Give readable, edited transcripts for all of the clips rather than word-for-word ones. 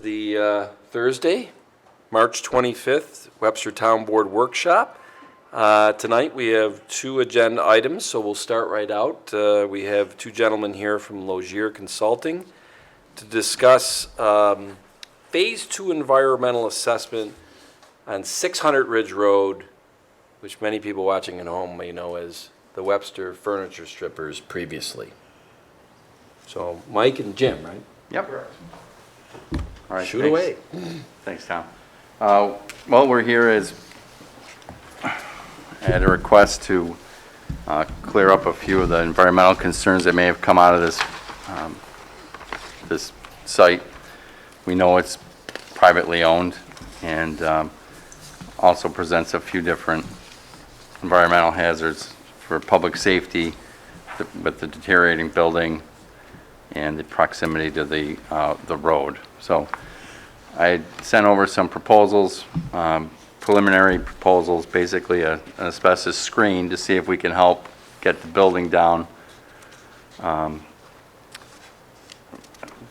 Thursday, March 25th, Webster Town Board Workshop. Tonight we have two agenda items, so we'll start right out. We have two gentlemen here from Logier Consulting to discuss Phase 2 environmental assessment on 600 Ridge Road, which many people watching at home may know as the Webster Furniture Strippers previously. So Mike and Jim, right? Yep. All right. Shoot Thanks. away. Thanks, Tom. Well, we're here at a request to clear up a few of the environmental concerns that may have come out of this site. We know it's privately owned and also presents a few different environmental hazards for public safety with the deteriorating building and the proximity to the road. So I sent over some proposals, preliminary proposals, basically an asbestos screen to see if we can help get the building down,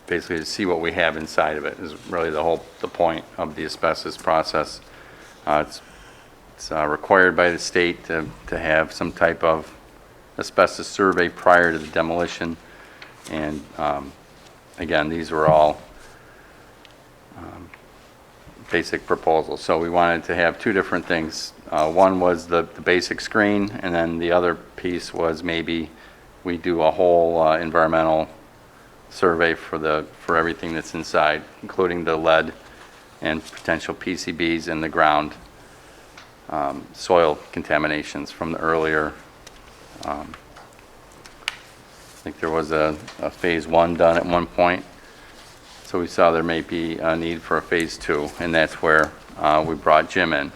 basically to see what we have inside of it is really the point of the asbestos process. It's required by the state to have some type of asbestos survey prior to the demolition. And again, these were all basic proposals. So we wanted to have two different things. One was the basic screen, and then the other piece was maybe we do a whole environmental survey for everything that's inside, including the lead and potential PCBs in the ground, soil contaminations from the earlier. I think there was a phase 1 done at one point. So we saw there may be a need for a phase 2, and that's where we brought Jim in.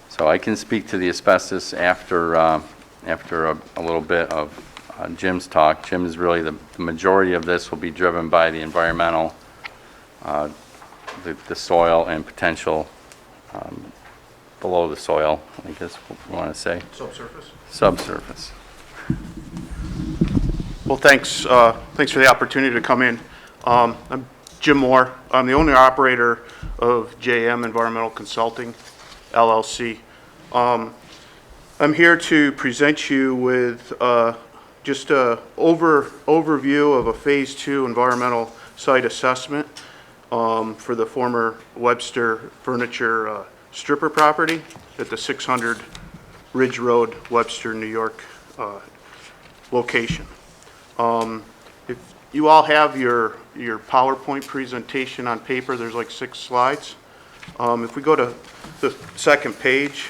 So I can speak to the asbestos after a little bit of Jim's talk. Jim is really the majority of this will be driven by the environmental, the soil and potential below the soil, I guess we want to say. Subsurface. Subsurface. Well, thanks for the opportunity to come in. I'm Jim Moore. I'm the owner-operator of JM Environmental Consulting, LLC. I'm here to present you with just an overview of a Phase 2 environmental site assessment for the former Webster Furniture Stripper property at the 600 Ridge Road, Webster, New York location. If you all have your PowerPoint presentation on paper, there's like 6 slides. If we go to the second page,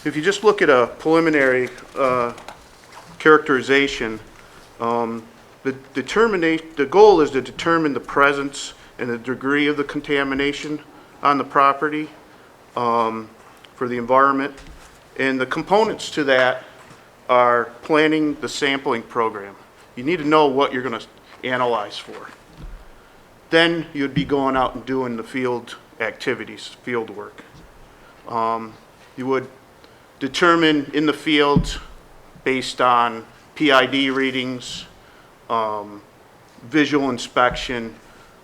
if you just look at a preliminary characterization, the goal is to determine the presence and the degree of the contamination on the property for the environment. And the components to that are planning the sampling program. You need to know what you're going to analyze for. Then you'd be going out and doing the field activities, field work. You would determine in the field based on PID readings, visual inspection,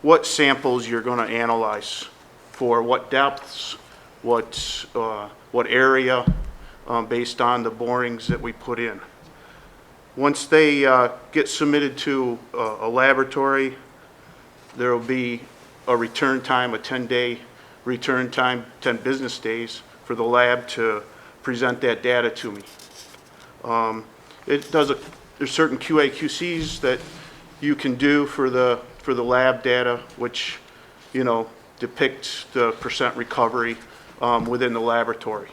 what samples you're going to analyze for what depths, what area, based on the borings that we put in. Once they get submitted to a laboratory, there will be a return time, a 10-day return time, 10 business days for the lab to present that data to me. There's certain QA/QCs that you can do for the lab data, which depict the percent recovery within the laboratory.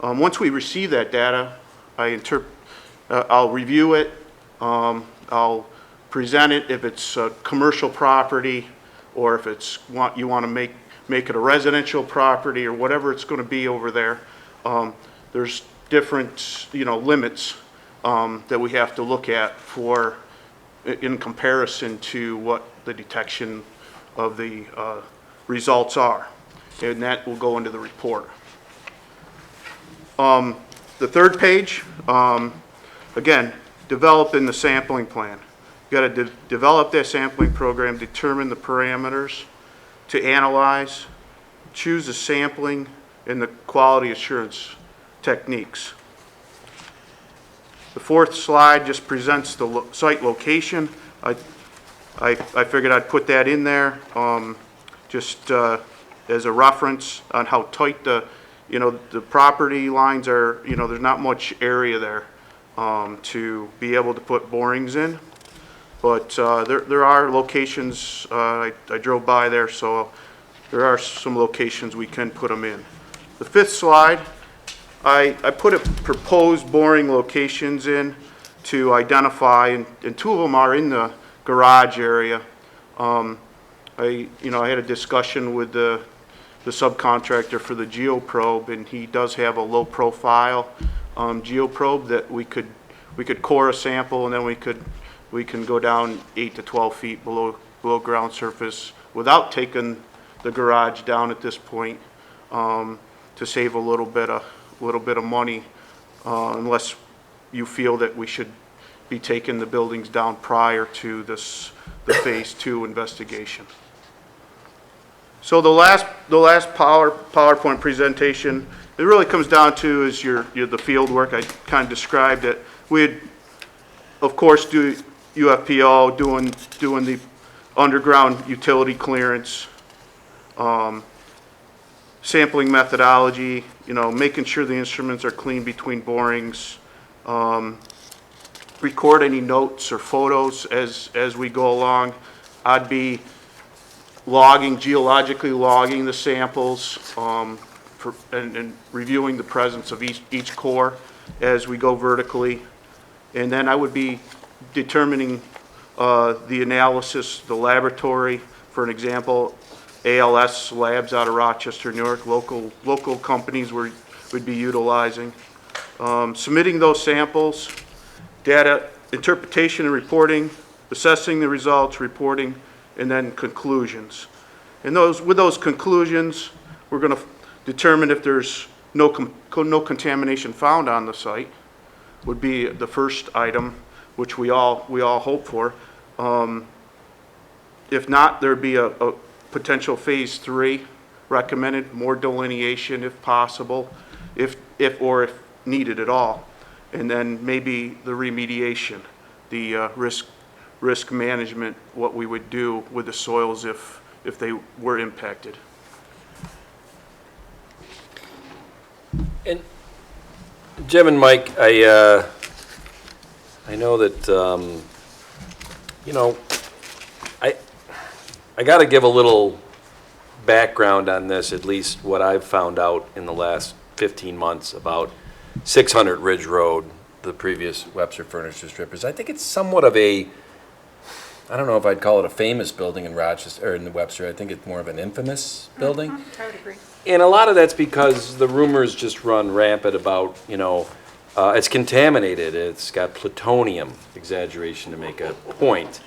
Once we receive that data, I'll review it. I'll present it if it's a commercial property, or if you want to make it a residential property, or whatever it's going to be over there. There's different limits that we have to look at in comparison to what the detection of the results are, and that will go into the report. The third page, again, developing the sampling plan. You got to develop that sampling program, determine the parameters, to analyze, choose the sampling, and the quality assurance techniques. The fourth slide just presents the site location. I figured I'd put that in there just as a reference on how tight the property lines are. There's not much area there to be able to put borings in. But there are locations, I drove by there, so there are some locations we can put them in. The fifth slide, I put proposed boring locations in to identify, and two of them are in the garage area. I had a discussion with the subcontractor for the geoprobe, and he does have a low profile geoprobe that we could core a sample, and then we can go down 8 to 12 feet below ground surface without taking the garage down at this point, to save a little bit of money, unless you feel that we should be taking the buildings down prior to the phase 2 investigation. So the last PowerPoint presentation, it really comes down to is the field work. I kind of described it. We'd, of course, do UFPO, doing the underground utility clearance, sampling methodology, making sure the instruments are clean between borings, record any notes or photos as we go along. I'd be geologically logging the samples, and reviewing the presence of each core as we go vertically. And then I would be determining the analysis, the laboratory. For an example, ALS Labs out of Rochester, New York, local companies would be utilizing. Submitting those samples, data interpretation and reporting, assessing the results, reporting, and then conclusions. And with those conclusions, we're going to determine if there's no contamination found on the site, would be the first item, which we all hope for. If not, there'd be a potential phase 3 recommended, more delineation if possible, if needed at all. And then maybe the remediation, the risk management, what we would do with the soils if they were impacted. And Jim and Mike, I know that, I got to give a little background on this, at least what I've found out in the last 15 months about 600 Ridge Road, the previous Webster Furniture Strippers. I think it's somewhat of I don't know if I'd call it a famous building in Rochester, or in Webster. I think it's more of an infamous building. I would agree. And a lot of that's because the rumors just run rampant about, it's contaminated, it's got plutonium, exaggeration to make a point.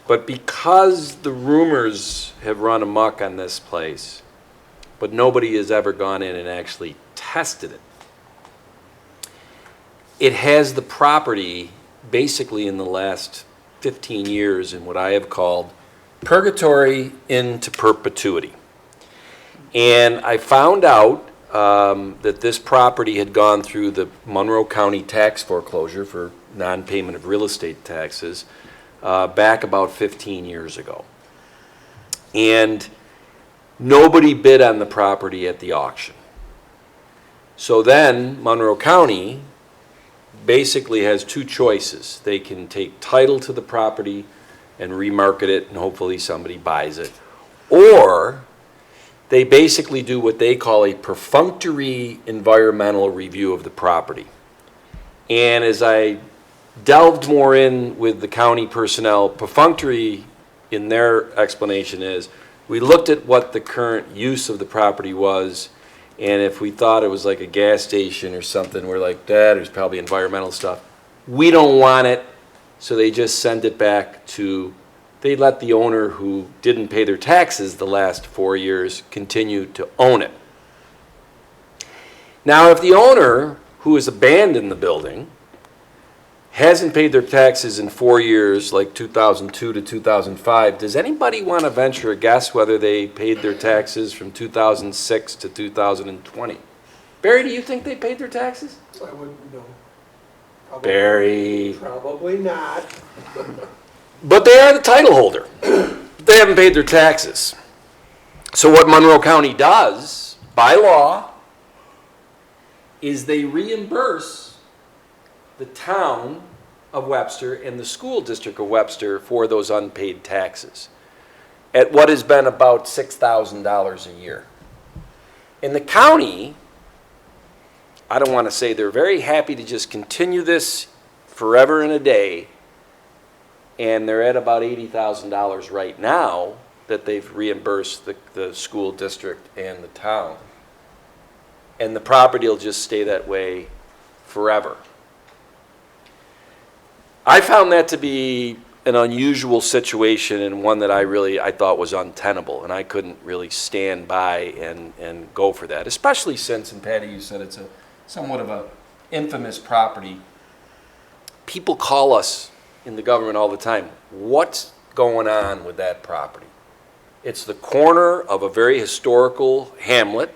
But because the rumors have run amok on this place, but nobody has ever gone in and actually tested it, it has the property basically in the last 15 years in what I have called purgatory into perpetuity. And I found out that this property had gone through the Monroe County tax foreclosure for non-payment of real estate taxes back about 15 years ago. And nobody bid on the property at the auction. So then Monroe County basically has two choices. They can take title to the property and remarket it, and hopefully somebody buys it. Or they basically do what they call a perfunctory environmental review of the property. And as I delved more in with the county personnel, perfunctory in their explanation is, we looked at what the current use of the property was, and if we thought it was like a gas station or something, we're like, there's probably environmental stuff. We don't want it, so they just send it back to, they let the owner who didn't pay their taxes the last 4 years continue to own it. Now, if the owner who has abandoned the building hasn't paid their taxes in 4 years, like 2002 to 2005, does anybody want to venture a guess whether they paid their taxes from 2006 to 2020? Barry, do you think they paid their taxes? I wouldn't know. Barry. Probably not. But they are the title holder. They haven't paid their taxes. So what Monroe County does, by law, is they reimburse the town of Webster and the school district of Webster for those unpaid taxes at what has been about $6,000 a year. In the county, I don't want to say they're very happy to just continue this forever and a day, and they're at about $80,000 right now that they've reimbursed the school district and the town. And the property will just stay that way forever. I found that to be an unusual situation and one that I thought was untenable, and I couldn't really stand by and go for that, especially since, and Patty, you said it's a somewhat of a infamous property. People call us in the government all the time, what's going on with that property? It's the corner of a very historical hamlet,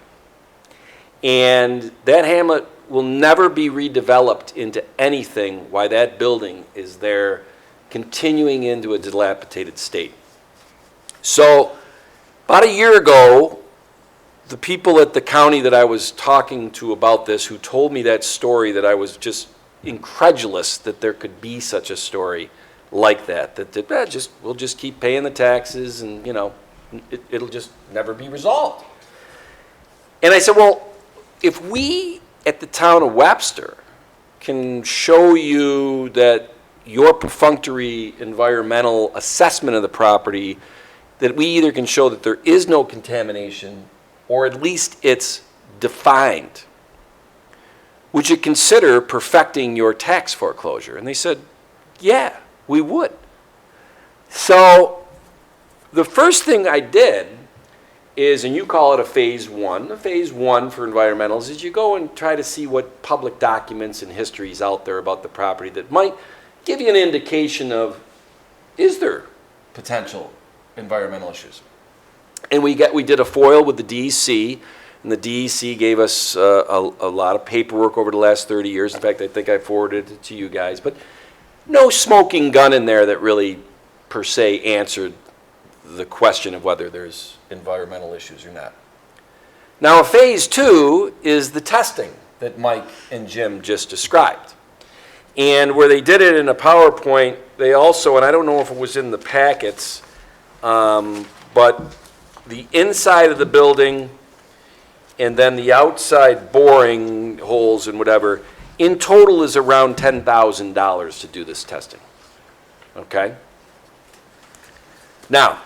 and that hamlet will never be redeveloped into anything while that building is there, continuing into a dilapidated state. So about a year ago, the people at the county that I was talking to about this, who told me that story, that I was just incredulous that there could be such a story like that, we'll just keep paying the taxes and, you know, it'll just never be resolved. And I said, well, if we at the town of Webster can show you that your perfunctory environmental assessment of the property, that we either can show that there is no contamination or at least it's defined, would you consider perfecting your tax foreclosure? And they said, yeah, we would. So the first thing I did is, and you call it a phase one for environmentals, is you go and try to see what public documents and histories out there about the property that might give you an indication of, is there potential environmental issues? And we did a FOIL with the DEC, and the DEC gave us a lot of paperwork over the last 30 years. In fact, I think I forwarded it to you guys, but no smoking gun in there that really, per se, answered the question of whether there's environmental issues or not. Now, phase two is the testing that Mike and Jim just described. And where they did it in a PowerPoint, they also, and I don't know if it was in the packets, but the inside of the building and then the outside boring holes and whatever, in total is around $10,000 to do this testing. Okay? Now,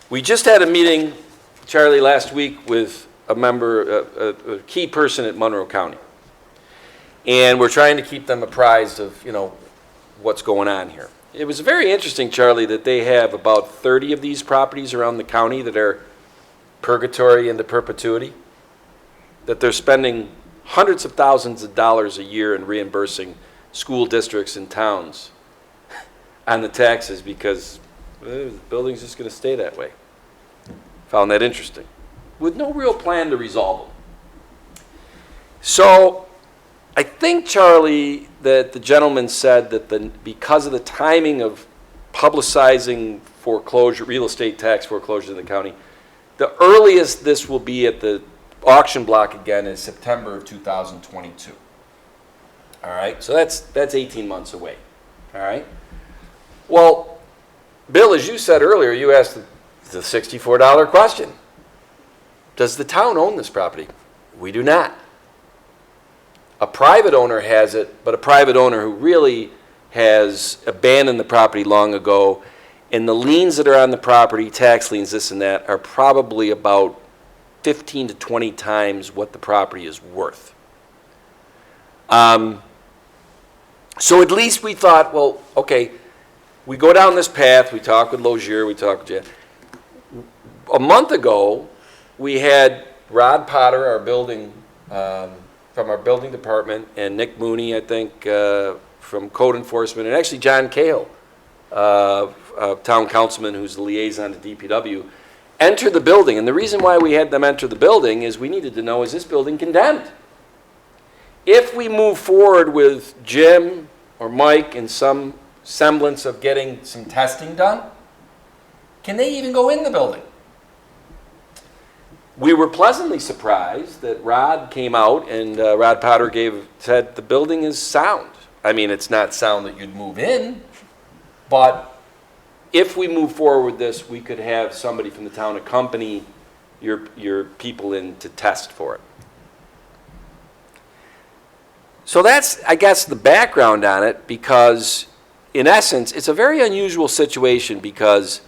we just had a meeting, Charlie, last week with a member, a key person at Monroe County. And we're trying to keep them apprised of, you know, what's going on here. It was very interesting, Charlie, that they have about 30 of these properties around the county that are purgatory into perpetuity, that they're spending hundreds of thousands of dollars a year in reimbursing school districts and towns on the taxes because the building's just going to stay that way. Found that interesting, with no real plan to resolve them. So I think, Charlie, that the gentleman said that because of the timing of publicizing foreclosure, real estate tax foreclosure in the county, the earliest this will be at the auction block again is September of 2022. All right, so that's 18 months away. All right. Well, Bill, as you said earlier, you asked the $64 question. Does the town own this property? We do not. A private owner has it, but a private owner who really has abandoned the property long ago, and the liens that are on the property, tax liens, this and that, are probably about 15 to 20 times what the property is worth. So at least we thought, well, okay, we go down this path, we talk with Lozier, we talk with Jan. A month ago, we had Rod Potter, our building from our building department, and Nick Mooney, I think, from code enforcement, and actually John Cahill, town councilman who's the liaison to DPW, enter the building. And the reason why we had them enter the building is we needed to know, is this building condemned? If we move forward with Jim or Mike in some semblance of getting some testing done, can they even go in the building? We were pleasantly surprised that Rod came out and Rod Potter said the building is sound. I mean, it's not sound that you'd move in, but if we move forward with this, we could have somebody from the town accompany your people in to test for it. So that's, I guess, the background on it, because in essence, it's a very unusual situation because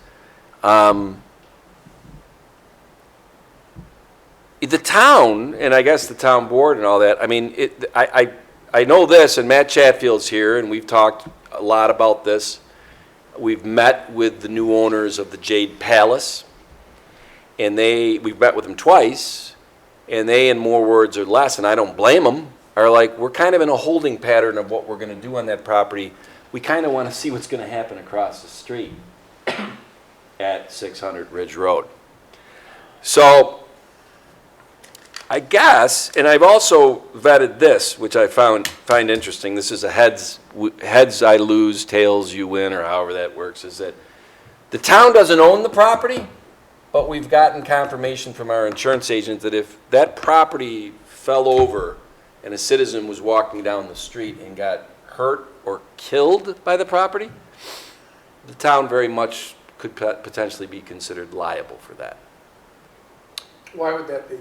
the town, and I guess the town board and all that, I mean, I know this, and Matt Chatfield's here, and we've talked a lot about this. We've met with the new owners of the Jade Palace, and we've met with them twice, and they, in more words or less, and I don't blame them, are like, we're kind of in a holding pattern of what we're going to do on that property. We kind of want to see what's going to happen across the street at 600 Ridge Road. So I guess, and I've also vetted this, which I find interesting. This is a heads I lose, tails you win, or however that works, is that the town doesn't own the property, but we've gotten confirmation from our insurance agent that if that property fell over and a citizen was walking down the street and got hurt or killed by the property, the town very much could potentially be considered liable for that. Why would that be?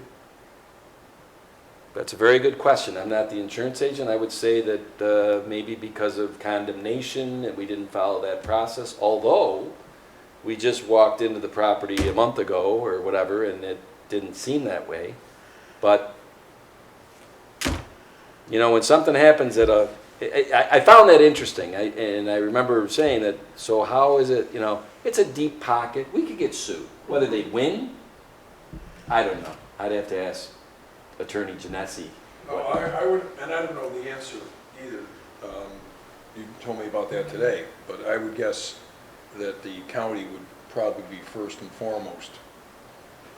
That's a very good question. I'm not the insurance agent. I would say that maybe because of condemnation and we didn't follow that process, although we just walked into the property a month ago or whatever and it didn't seem that way. But, you know, when something happens I found that interesting. And I remember saying that, so how is it, you know, it's a deep pocket. We could get sued. Whether they win, I don't know. I'd have to ask Attorney Genesi. No, I would, and I don't know the answer either. You told me about that today, but I would guess that the county would probably be first and foremost,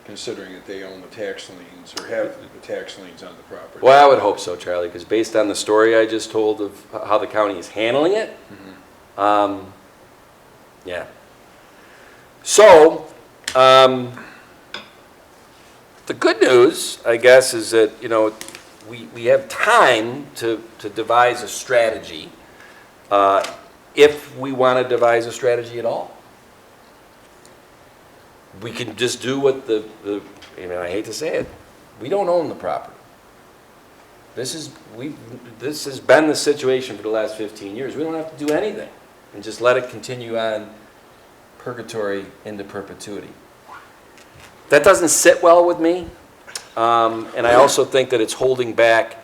considering that they own the tax liens or have the tax liens on the property. Well, I would hope so, Charlie, because based on the story I just told of how the county is handling it, yeah. So, the good news, I guess, is that, you know, we have time to devise a strategy, if we want to devise a strategy at all. We can just do what you know, I hate to say it, we don't own the property. This has been the situation for the last 15 years. We don't have to do anything and just let it continue on purgatory into perpetuity. That doesn't sit well with me, and I also think that it's holding back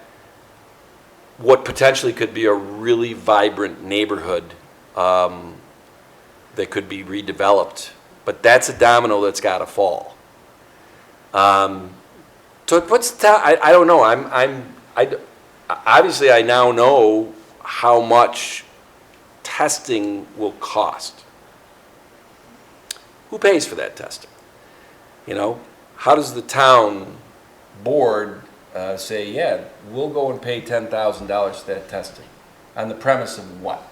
what potentially could be a really vibrant neighborhood that could be redeveloped. But that's a domino that's got to fall. So what's I don't know. Obviously I now know how much testing will cost. Who pays for that testing? You know, how does the town board say, yeah, we'll go and pay $10,000 for that testing? On the premise of what?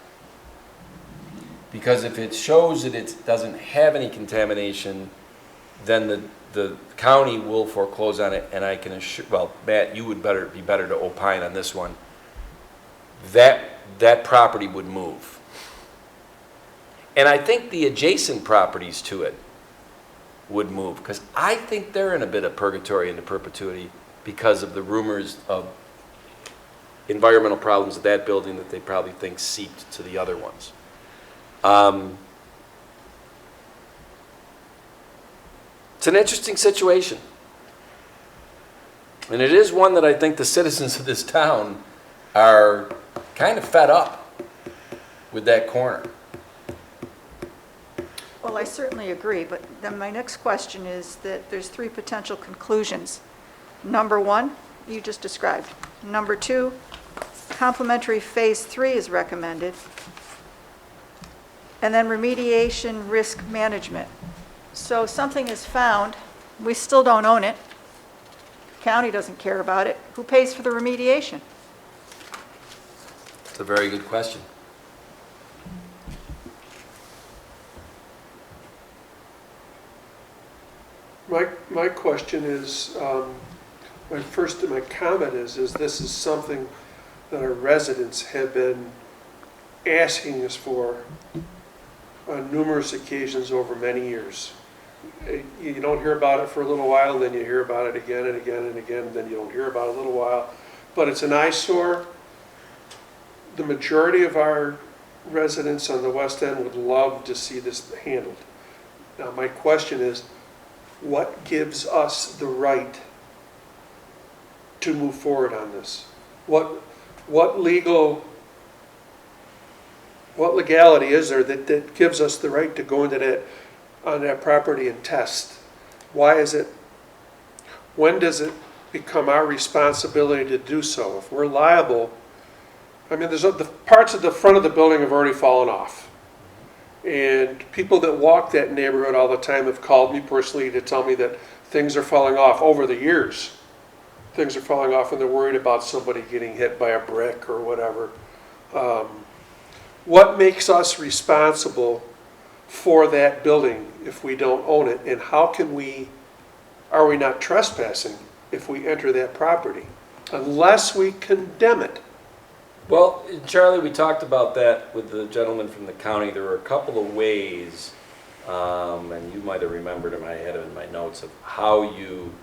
Because if it shows that it doesn't have any contamination, then the county will foreclose on it, and I can assure, well, Matt, you would be better to opine on this one. That property would move. And I think the adjacent properties to it would move, because I think they're in a bit of purgatory into perpetuity because of the rumors of environmental problems at that building that they probably think seeped to the other ones. It's an interesting situation. And it is one that I think the citizens of this town are kind of fed up with that corner. Well, I certainly agree, but then my next question is that there's three potential conclusions. Number one, you just described. Number 2, complementary Phase 3 is recommended. And then remediation risk management. So something is found, we still don't own it. County doesn't care about it. Who pays for the remediation? It's a very good question. My question is, my comment is this is something that our residents have been asking us for on numerous occasions over many years. You don't hear about it for a little while, and then you hear about it again and again and again, and then you don't hear about it a little while. But it's an eyesore. The majority of our residents on the West End would love to see this handled. Now, my question is, what gives us the right to move forward on this? What legality is there that gives us the right to go into on that property and test? Why is it, when does it become our responsibility to do so? If we're liable, I mean, the parts of the front of the building have already fallen off. And people that walk that neighborhood all the time have called me personally to tell me that things are falling off over the years. Things are falling off and they're worried about somebody getting hit by a brick or whatever. What makes us responsible for that building if we don't own it? And how are we not trespassing if we enter that property? Unless we condemn it. Well, Charlie, we talked about that with the gentleman from the county. There were a couple of ways, and you might have remembered them, I had them in my notes, of how you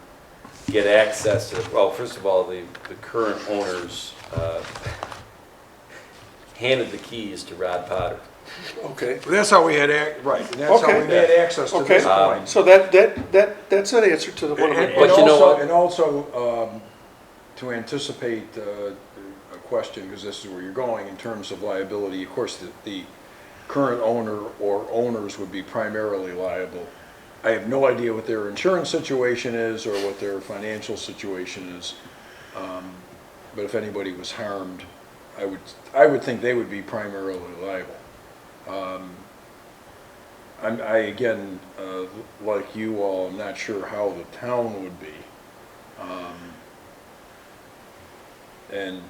get access to, well, first of all, the current owners handed the keys to Rod Potter. Okay. But that's how we had, right, and that's how we had access to Okay. this point. So that's an answer to one of my And But you know what? also, to anticipate a question, because this is where you're going, in terms of liability, of course, the current owner or owners would be primarily liable. I have no idea what their insurance situation is or what their financial situation is, but if anybody was harmed, I would think they would be primarily liable. Again, like you all, I'm not sure how the town would be. And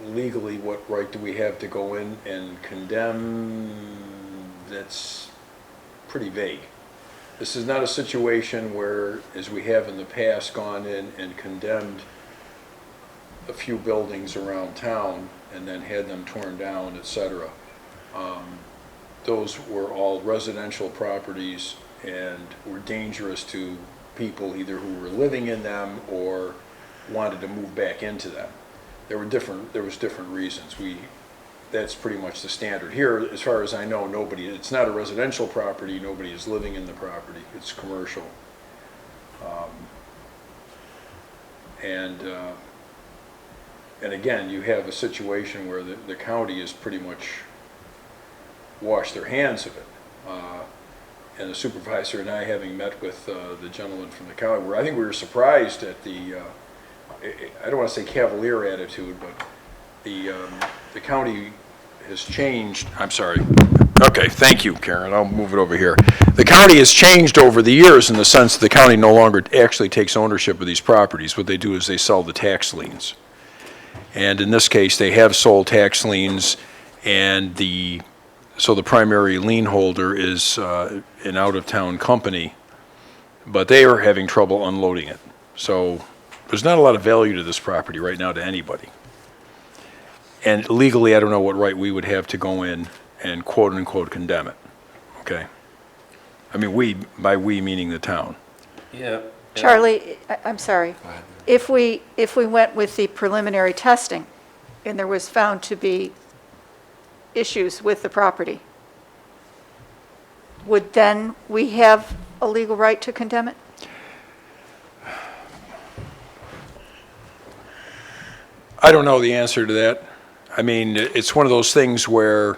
legally, what right do we have to go in and condemn? That's pretty vague. This is not a situation where, as we have in the past, gone in and condemned a few buildings around town and then had them torn down, etc. Those were all residential properties and were dangerous to people either who were living in them or wanted to move back into them. There was different reasons. That's pretty much the standard. Here, as far as I know, it's not a residential property, nobody is living in the property, it's commercial. And again, you have a situation where the county has pretty much washed their hands of it. And the supervisor and I, having met with the gentleman from the county, I think we were surprised at the, I don't want to say cavalier attitude, but the county has changed. I'm sorry. Okay, thank you, Karen. I'll move it over here. The county has changed over the years in the sense that the county no longer actually takes ownership of these properties. What they do is they sell the tax liens. And in this case, they have sold tax liens, and so the primary lien holder is an out-of-town company, but they are having trouble unloading it. So there's not a lot of value to this property right now to anybody. And legally, I don't know what right we would have to go in and quote-unquote condemn it, okay? I mean, by we meaning the town. Yeah. Charlie, I'm sorry. If we went with the preliminary testing and there was found to be issues with the property, would then we have a legal right to condemn it? I don't know the answer to that. I mean, it's one of those things where,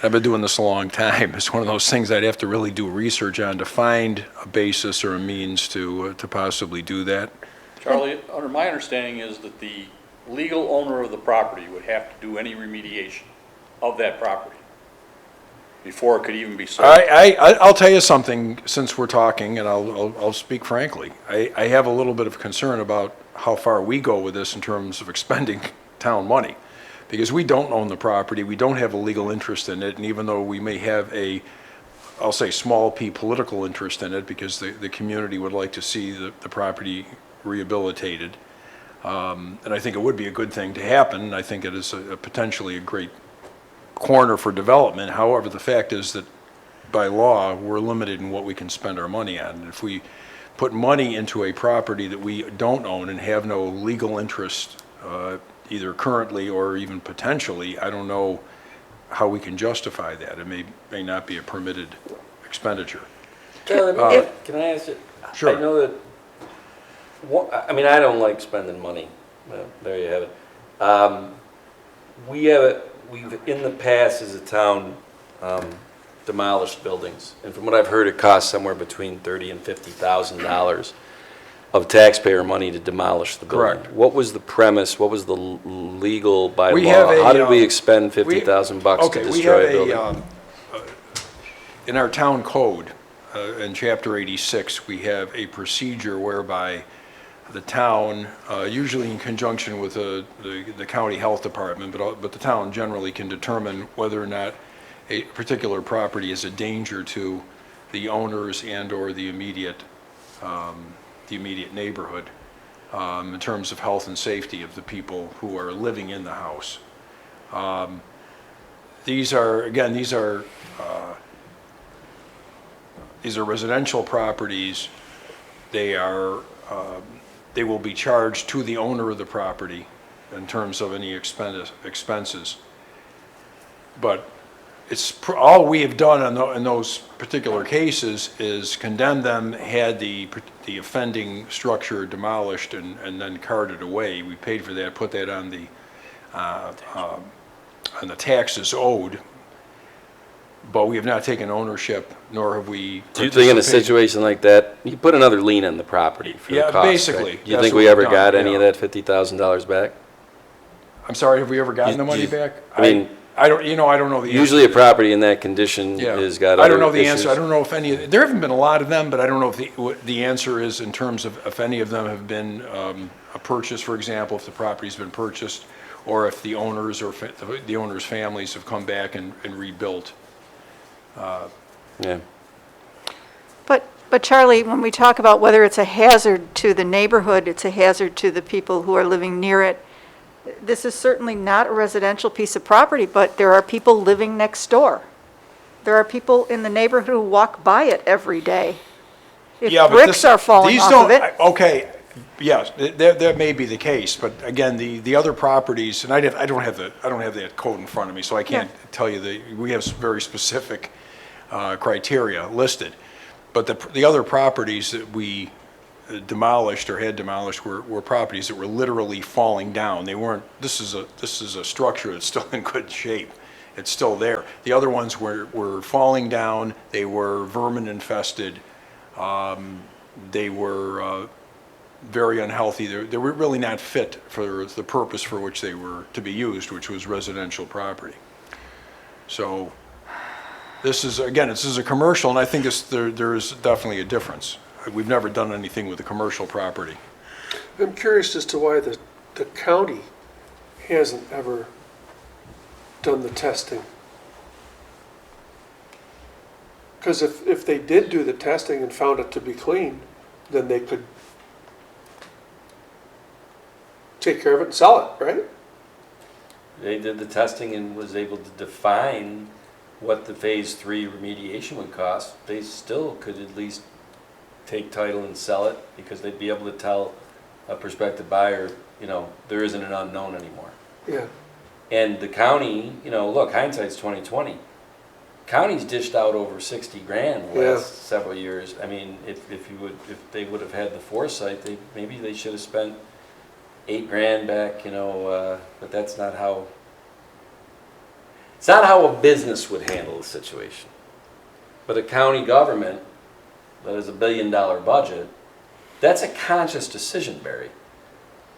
I've been doing this a long time, it's one of those things I'd have to really do research on to find a basis or a means to possibly do that. Charlie, under my understanding is that the legal owner of the property would have to do any remediation of that property before it could even be sold. I'll tell you something, since we're talking, and I'll speak frankly. I have a little bit of concern about how far we go with this in terms of expending town money. Because we don't own the property, we don't have a legal interest in it, and even though we may have a, I'll say, small p political interest in it, because the community would like to see the property rehabilitated, and I think it would be a good thing to happen. I think it is potentially a great corner for development. However, the fact is that by law, we're limited in what we can spend our money on. And if we put money into a property that we don't own and have no legal interest, either currently or even potentially, I don't know how we can justify that. It may not be a permitted expenditure. Charlie, can I ask you? Sure. I know that, I mean, I don't like spending money. Well, there you have it. We've in the past as a town demolished buildings, and from what I've heard, it costs somewhere between $30,000 and $50,000 of taxpayer money to demolish the building. Correct. What was the premise? What was the legal by We law? have a, How did we expend $50,000 to destroy a building? In our town code, in Chapter 86, we have a procedure whereby the town, usually in conjunction with the county health department, but the town generally can determine whether or not a particular property is a danger to the owners and/or the immediate neighborhood in terms of health and safety of the people who are living in the house. These are residential properties. They will be charged to the owner of the property in terms of any expenses. But all we have done in those particular cases is condemn them, had the offending structure demolished and then carted away. We paid for that, put that on the taxes owed, but we have not taken ownership, nor have we. Do you think in a situation like that, you put another lien on the property for the Yeah, cost, basically. right? Do you That's think what we we've ever done, got any yeah. of that $50,000 back? I'm sorry, have we ever gotten You- the money you- back? I mean, I don't know the answer. Usually a to that. property in that condition Yeah. has got I other don't know the issues. answer. I don't know if any, there haven't been a lot of them, but I don't know if what the answer is in terms of if any of them have been a purchase, for example, if the property's been purchased, or if the owners or the owners' families have come back and rebuilt. Yeah. But Charlie, when we talk about whether it's a hazard to the neighborhood, it's a hazard to the people who are living near it. This is certainly not a residential piece of property, but there are people living next door. There are people in the neighborhood who walk by it every day. If Yeah, but bricks are falling these off don't- of it, Okay, yes, that may be the case, but again, the other properties, and I don't have that code in front of me, so I can't tell you we have some very specific criteria listed. But the other properties that we demolished or had demolished were properties that were literally falling down. They weren't, this is a structure that's still in good shape. It's still there. The other ones were falling down, they were vermin infested, they were very unhealthy. They were really not fit for the purpose for which they were to be used, which was residential property. So this is a commercial, and I think there is definitely a difference. We've never done anything with a commercial property. I'm curious as to why the county hasn't ever done the testing. Because if they did do the testing and found it to be clean, then they could take care of it and sell it, right? They did the testing and was able to define what the Phase 3 remediation would cost. They still could at least take title and sell it because they'd be able to tell a prospective buyer, there isn't an unknown anymore. Yeah. And the county, look, hindsight's 20/20. County's dished out over 60 grand the last several years. I mean, if they would have had the foresight, maybe they should have spent 8 grand back, but that's not how. It's not how a business would handle the situation. But a county government that has $1 billion budget That's a conscious decision, Barry,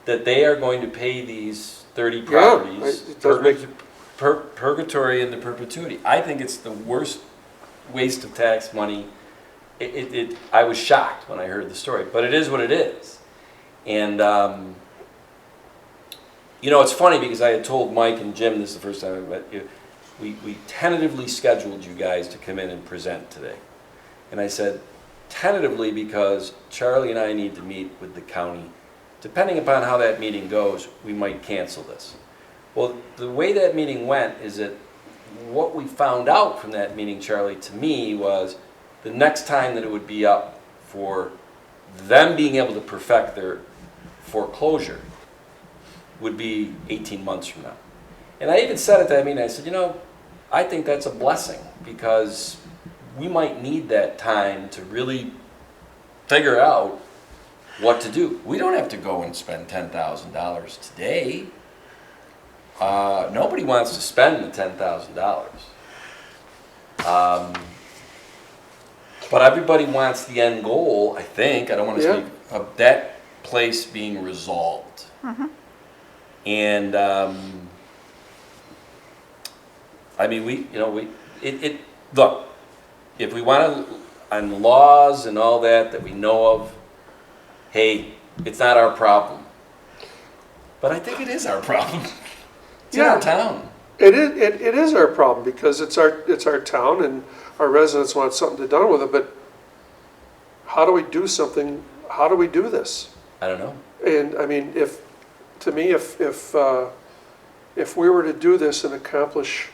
that they are going to pay these 30 Yeah, properties it does make- purgatory into perpetuity. I think it's the worst waste of tax money. I was shocked when I heard the story, but it is what it is. And, you know, it's funny because I had told Mike and Jim, this is the first time I met you, we tentatively scheduled you guys to come in and present today. And I said, tentatively because Charlie and I need to meet with the county. Depending upon how that meeting goes, we might cancel this. Well, the way that meeting went is that what we found out from that meeting, Charlie, to me, was the next time that it would be up for them being able to perfect their foreclosure would be 18 months from now. And I even said at that meeting, I said, you know, I think that's a blessing because we might need that time to really figure out what to do. We don't have to go and spend $10,000 today. Nobody wants to spend the $10,000. But everybody wants the end goal, I think, I don't want to Yeah. speak, of that place being resolved. And, I mean, look, if we want to, on laws and all that we know of, hey, it's not our problem. But I think it is our problem. It's in our town. It is our problem because it's our town and our residents want something done with it, but how do we do something, how do we do this? I don't know. And I mean, if we were to do this and accomplish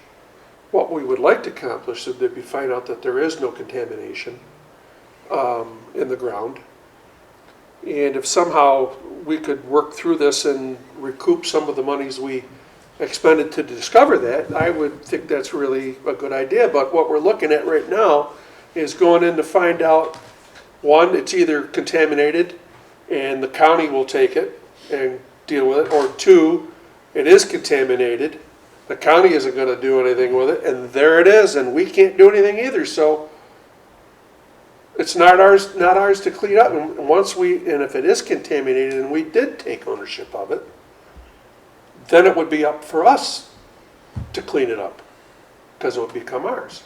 what we would like to accomplish, would be find out that there is no contamination in the ground. And if somehow we could work through this and recoup some of the monies we expended to discover that, I would think that's really a good idea. But what we're looking at right now is going in to find out, one, it's either contaminated and the county will take it and deal with it, or two, it is contaminated, the county isn't gonna do anything with it, and there it is, and we can't do anything either, so it's not ours to clean up, and if it is contaminated and we did take ownership of it, then it would be up for us to clean it up, because it would become ours.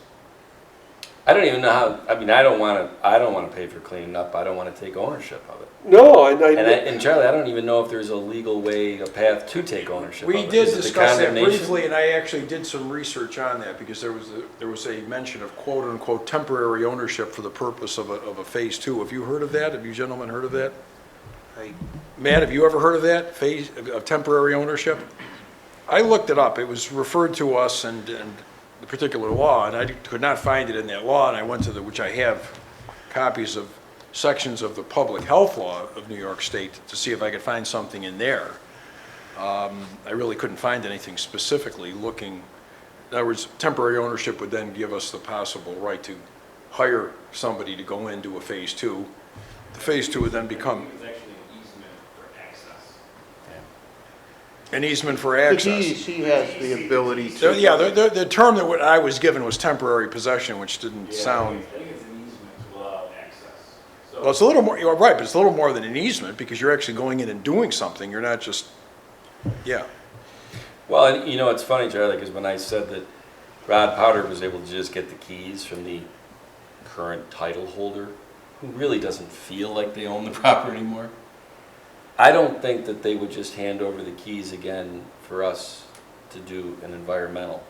I don't even know how, I mean, I don't want to pay for cleaning up. I don't want to take ownership of it. No, And Charlie, I don't even know if there's a legal way, a path to take ownership of We it. did Is it the discuss that condemnation? briefly, and I actually did some research on that, because there was a mention of quote-unquote temporary ownership for the purpose of a phase two. Have you heard of that? Have you gentlemen heard of that? Matt, have you ever heard of that, phase of temporary ownership? I looked it up. It was referred to us and the particular law, and I could not find it in that law, and I went to which I have copies of sections of the public health law of New York State to see if I could find something in there. I really couldn't find anything specifically looking. In other words, temporary ownership would then give us the possible right to hire somebody to go into a phase two. The phase two would then become It's actually an easement for access. an easement for The access. DEC has the ability to. Yeah, the term that I was given was temporary possession, which didn't sound, I think it's an easement to allow access. So well, it's a little more, you're right, but it's a little more than an easement, because you're actually going in and doing something, you're not just, yeah. Well, and you know, it's funny, Charlie, because when I said that Rod Powder was able to just get the keys from the current title holder, who really doesn't feel like they own the property anymore, I don't think that they would just hand over the keys again for us to do an environmental.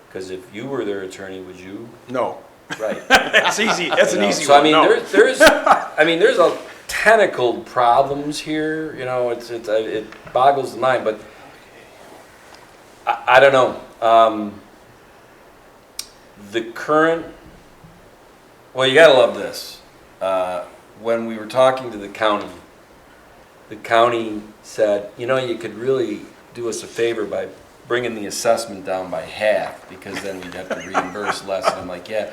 Because if you were their attorney, would you? No. Right. That's easy, that's an easy So I one, mean, no. there's a tentacled problems here, you know, it boggles the mind, but I don't know. The current, well, you gotta love this. When we were talking to the county said, you know, you could really do us a favor by bringing the assessment down by half, because then we'd have to reimburse less. And I'm like, yeah,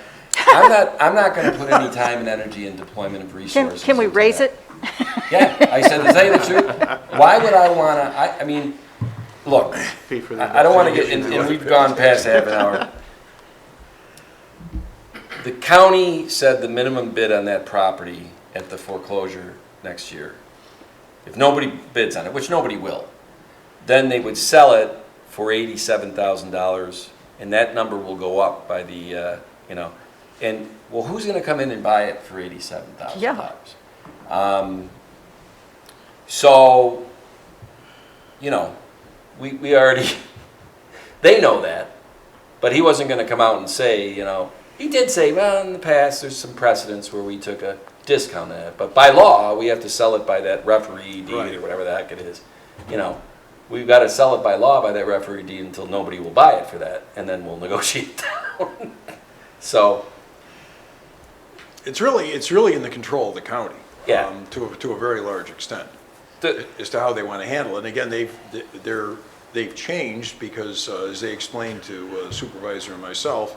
I'm not gonna put any time and energy and deployment of resources. Can we into raise that. it? Yeah, I said, to tell you the truth, why would I wanna, I mean, look, Pay for the I don't wanna get, investigation. and we've gone past half an hour. The county said the minimum bid on that property at the foreclosure, next year, if nobody bids on it, which nobody will, then they would sell it for $87,000, and that number will go up by the, and, well, who's gonna come in and buy it for $87,000? So, we already, they know that, but he wasn't gonna come out and say, he did say, well, in the past, there's some precedents where we took a discount on it, but by law, we have to sell it by that referee deed Right. or whatever the heck it is. We've got to sell it by law by that referee deed until nobody will buy it for that, and then we'll negotiate down. So, It's really in the control of the county. Yeah. To a very large extent, the, as to how they want to handle it. And again, they've changed because, as they explained to the supervisor and myself,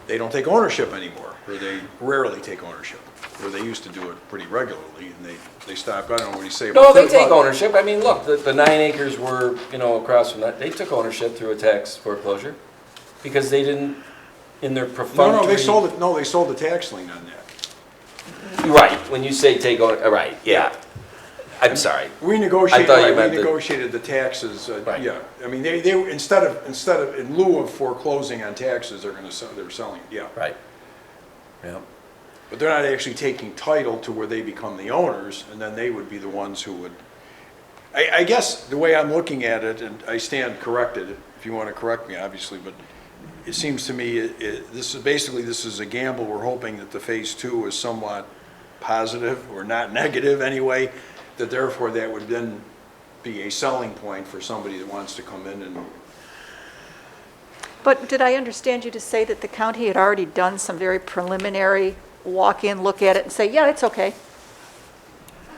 they don't take ownership anymore, or they rarely take ownership, where they used to do it pretty regularly, and they stopped. I don't know what you say about no, they that, take but- ownership. I mean, look, the 9 acres were, across from that. They took ownership through a tax foreclosure because they didn't, in their perfunctory. No, they sold it. No, they sold the tax lien on that. Right, when you say take ownership, right, yeah. I'm sorry. We negotiated. I thought you We meant the- negotiated the taxes. Right. Yeah, I mean, they instead of in lieu of foreclosing on taxes, they're selling it. Yeah. Right. Yeah. But they're not actually taking title to where they become the owners, and then they would be the ones who would, I guess, the way I'm looking at it, and I stand corrected, if you want to correct me, obviously, but it seems to me, this is a gamble. We're hoping that the phase 2 is somewhat positive, or not negative anyway, that therefore that would then be a selling point for somebody that wants to come in and, But did I understand you to say that the county had already done some very preliminary walk-in, look at it, and say, yeah, it's okay?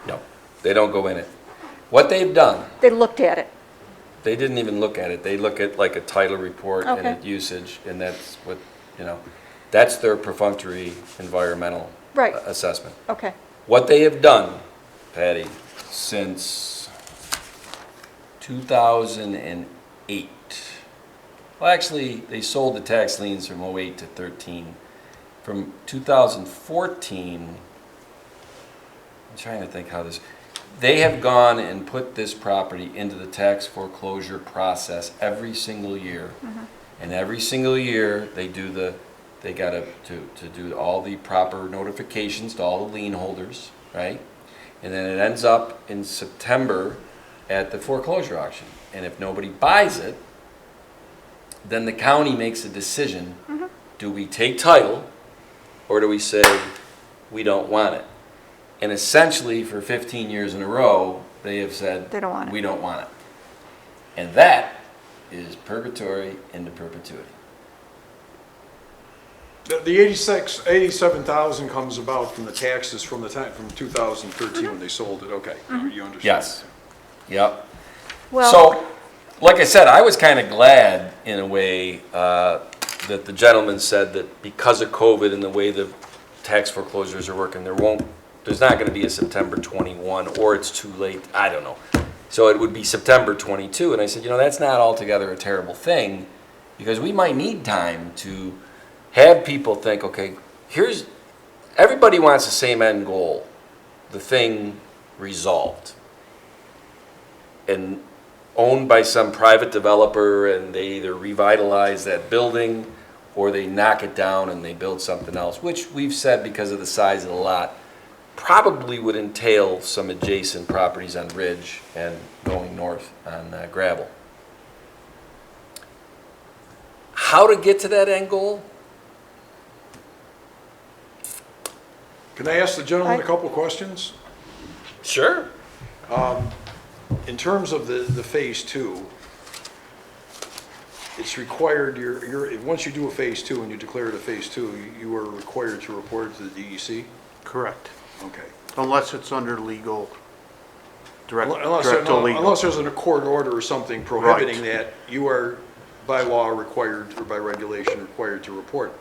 No, they don't go in it. What they've done, They looked at it. they didn't even look at it. They look at like a title report and Okay. a usage, and that's what, that's their perfunctory environmental Right. assessment. Okay. What they have done, Patty, since 2008, well, actually, they sold the tax liens from 08 to 13. From 2014, I'm trying to think how this, they have gone and put this property into the tax foreclosure process every single year. And every single year, they do they gotta, to do all the proper notifications to all the lien holders, right? And then it ends up in September at the foreclosure auction. And if nobody buys it, then the county makes a decision, do we take title, or do we say, we don't want it? And essentially, for 15 years in a row, they have said, They don't want it. we don't want it. And that is purgatory into perpetuity. the 87,000 comes about from the taxes from the time, from 2013 when they sold it. Okay, you understand. Yes. Yep. Well, So, like I said, I was kind of glad, in a way, that the gentleman said that because of COVID and the way the tax foreclosures are working, there's not going to be a September 21, or it's too late, I don't know. So it would be September 22, and I said, that's not altogether a terrible thing, because we might need time to have people think, okay, everybody wants the same end goal, the thing resolved, and owned by some private developer, and they either revitalize that building or they knock it down and they build something else, which we've said, because of the size of the lot, probably would entail some adjacent properties on Ridge and going north on Gravel. How to get to that end goal? Can I ask the gentleman a couple questions? Sure. In terms of the phase 2, it's required, once you do a phase 2 and you declare it a phase 2, you are required to report it to the DEC? Correct. Okay. Unless it's under legal, direct Unless to legal. unless there's a court order or something prohibiting Right. that, you are by law required, or by regulation required to report.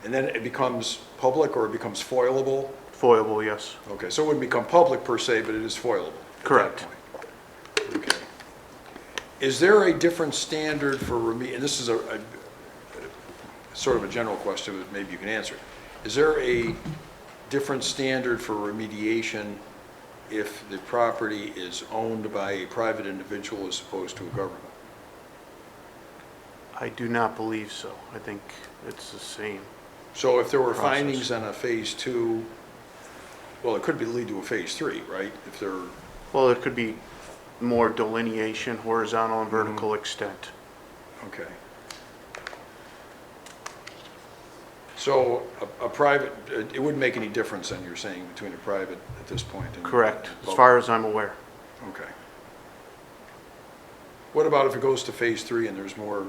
And then it becomes public, or it becomes foilable? Foilable, yes. Okay, so it wouldn't become public per se, but it is foilable at that Correct. point. Okay. Is there a different standard for and this is a sort of a general question, but maybe you can answer it. Is there a different standard for remediation if the property is owned by a private individual as opposed to a government? I do not believe so. I think it's the same. So if there were Process. findings on a phase 2, well, it could lead to a phase 3, right? If there, Well, it could be more delineation, horizontal and vertical extent. okay. So a private, it wouldn't make any difference then, you're saying, between a private at this point? and- Correct, as far as I'm aware. Okay. What about if it goes to phase 3 and there's more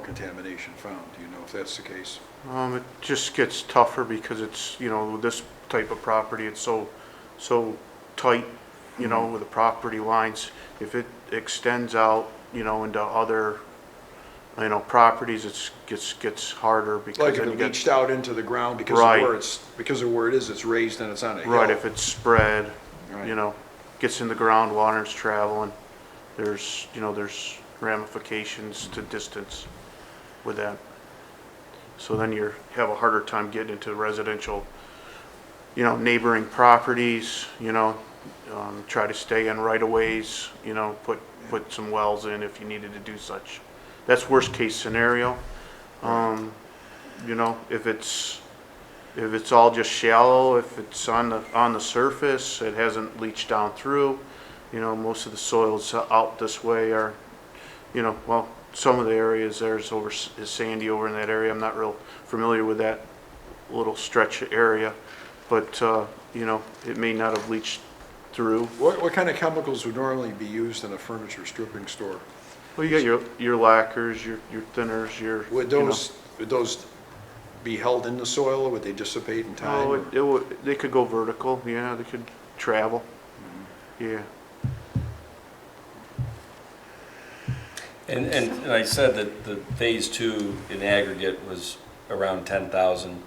contamination found? Do you know if that's the case? It just gets tougher because it's, with this type of property, it's so tight, with the property lines. If it extends out, into other, properties, it gets harder because Like if then it you get. leached out into the ground because Right. of where it is, it's raised and it's on a hill. Right, if it's spread, Right. gets in the groundwater, it's traveling, there's ramifications to distance with that. So then you have a harder time getting into residential, neighboring properties, try to stay in right-of-ways, put some wells in if you needed to do such. That's worst-case scenario. If it's all just shallow, if it's on the surface, it hasn't leached down through, most of the soils out this way are, well, some of the areas is sandy over in that area. I'm not real familiar with that little stretch of area, but, it may not have leached through. What kind of chemicals would normally be used in a furniture stripping store? Well, you got your lacquers, your thinners, Would those be held in the soil, or would they dissipate in time? or- they could go vertical, yeah, they could travel, yeah. And I said that the phase 2 in aggregate was around 10,000.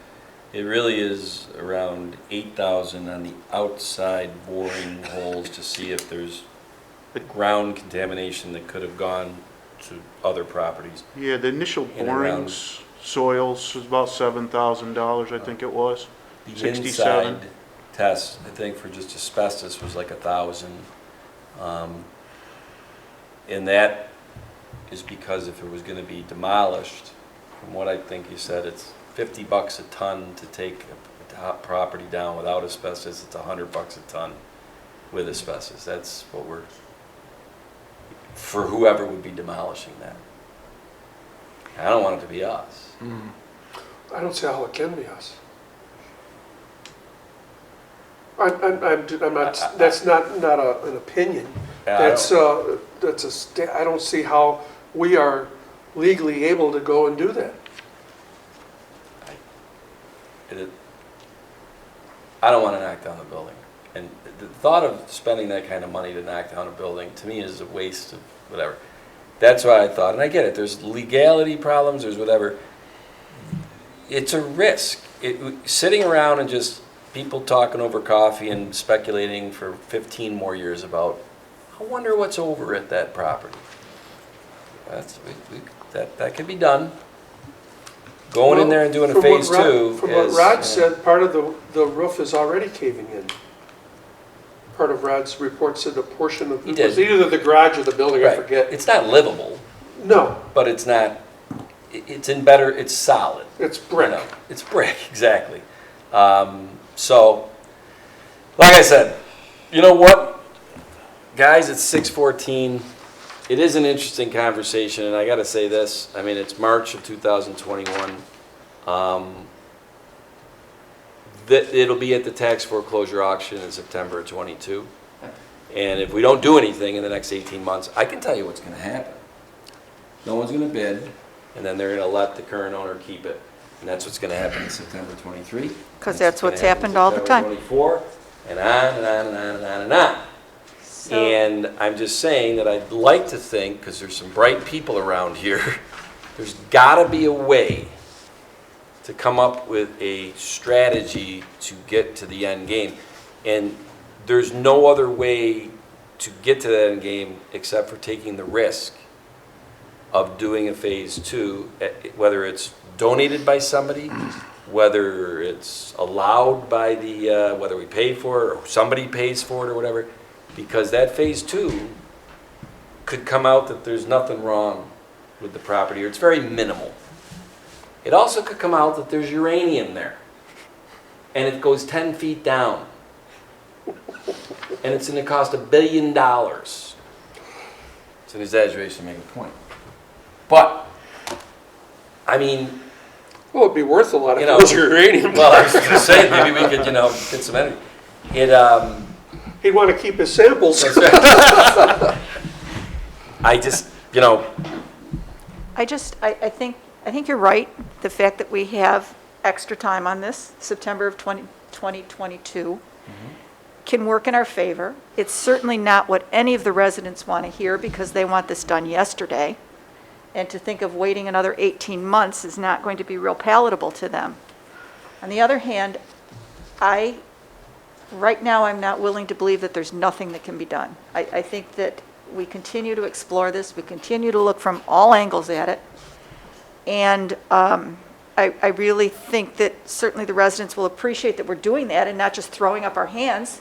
It really is around 8,000 on the outside boring holes to see if there's ground contamination that could have gone to other properties. Yeah, the initial In and around- borings, soils was about $7,000, I think it was. The 67. inside test, I think, for just asbestos was like 1,000. And that is because if it was gonna be demolished, from what I think you said, it's $50 a ton to take a property down without asbestos, it's $100 a ton with asbestos. That's what we're, for whoever would be demolishing that. I don't want it to be us. I don't see how it can be us. I'm not, that's not an opinion. Yeah, I don't see how we are legally able to go and do that. I don't want to knock down the building. And the thought of spending that kind of money to knock down a building, to me, is a waste of whatever. That's why I thought, and I get it, there's legality problems, there's whatever. It's a risk. Sitting around and just people talking over coffee and speculating for 15 more years about, I wonder what's over at that property. That could be done. Going in there and doing a From what phase Rod- 2 From what is, Rod said, part of the roof is already caving in. Part of Rod's report said a portion of, He it did. was either the garage or the building, I Right. forget. It's not livable, No, but it's not, it's in better, it's solid. it's You brick. know, it's brick, exactly. So, like I said, you know what? Guys, it's 6:14. It is an interesting conversation, and I gotta say this, I mean, it's March of 2021. It'll be at the tax foreclosure auction in September of '22. And if we don't do anything in the next 18 months, I can tell you what's gonna happen. No one's gonna bid, and then they're gonna let the current owner keep it. And that's what's gonna happen in September 23. 'Cause that's what's happened all the time. 24, and on and on and on and on and on. And I'm just saying that I'd like to think, because there's some bright people around here, there's gotta be a way to come up with a strategy to get to the end game. And there's no other way to get to that end game except for taking the risk of doing a phase 2, whether it's donated by somebody, whether it's allowed by the, whether we pay for it or somebody pays for it or whatever, because that phase 2 could come out that there's nothing wrong with the property, or it's very minimal. It also could come out that there's uranium there, and it goes 10 feet down, and it's going to cost $1 billion. It's an exaggeration to make a point. But, I mean, Well, it'd be worth a lot if You it know, was uranium. well, I was going to say, maybe we could, get some energy. He'd want to keep his samples. That's right. I just, I think you're right. The fact that we have extra time on this, September of 2022, can work in our favor. It's certainly not what any of the residents want to hear because they want this done yesterday. And to think of waiting another 18 months is not going to be real palatable to them. On the other hand, right now, I'm not willing to believe that there's nothing that can be done. I think that we continue to explore this, we continue to look from all angles at it, and I really think that certainly the residents will appreciate that we're doing that and not just throwing up our hands.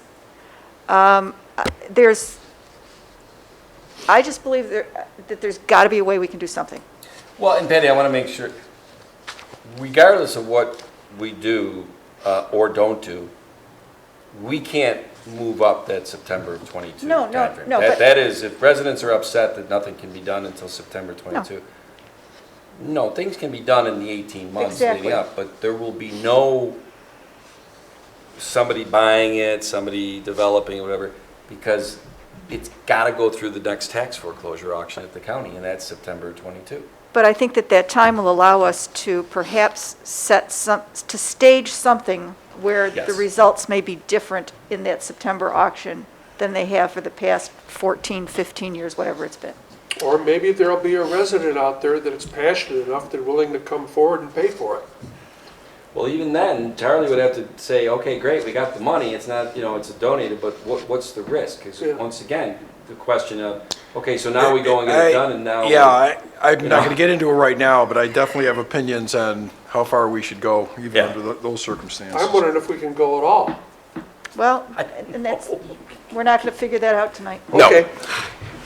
I just believe that there's got to be a way we can do something. well, and Patty, I want to make sure, regardless of what we do or don't do, we can't move up that September of 22 No, timeframe. no, That- but- That is, if residents are upset that nothing can be done until September 22. No, things can be done in the 18 months leading Exactly. up, but there will be no somebody buying it, somebody developing, whatever, because it's got to go through the next tax foreclosure auction at the county, and that's September 22. But I think that time will allow us to perhaps to stage something where the Yes. results may be different in that September auction than they have for the past 14, 15 years, whatever it's been. Or maybe there'll be a resident out there that's passionate enough, they're willing to come forward and pay for it. Well, even then, Charlie would have to say, okay, great, we got the money, it's not, it's a donated, but what's the risk? Because Yeah. once again, the question of, okay, so now we go and get it done, and now. I'm you not know. going to get into it right now, but I definitely have opinions on how far we should go, even Yeah. under those circumstances. I'm wondering if we can go at all. Well, and we're not going to figure that out tonight. No. Okay.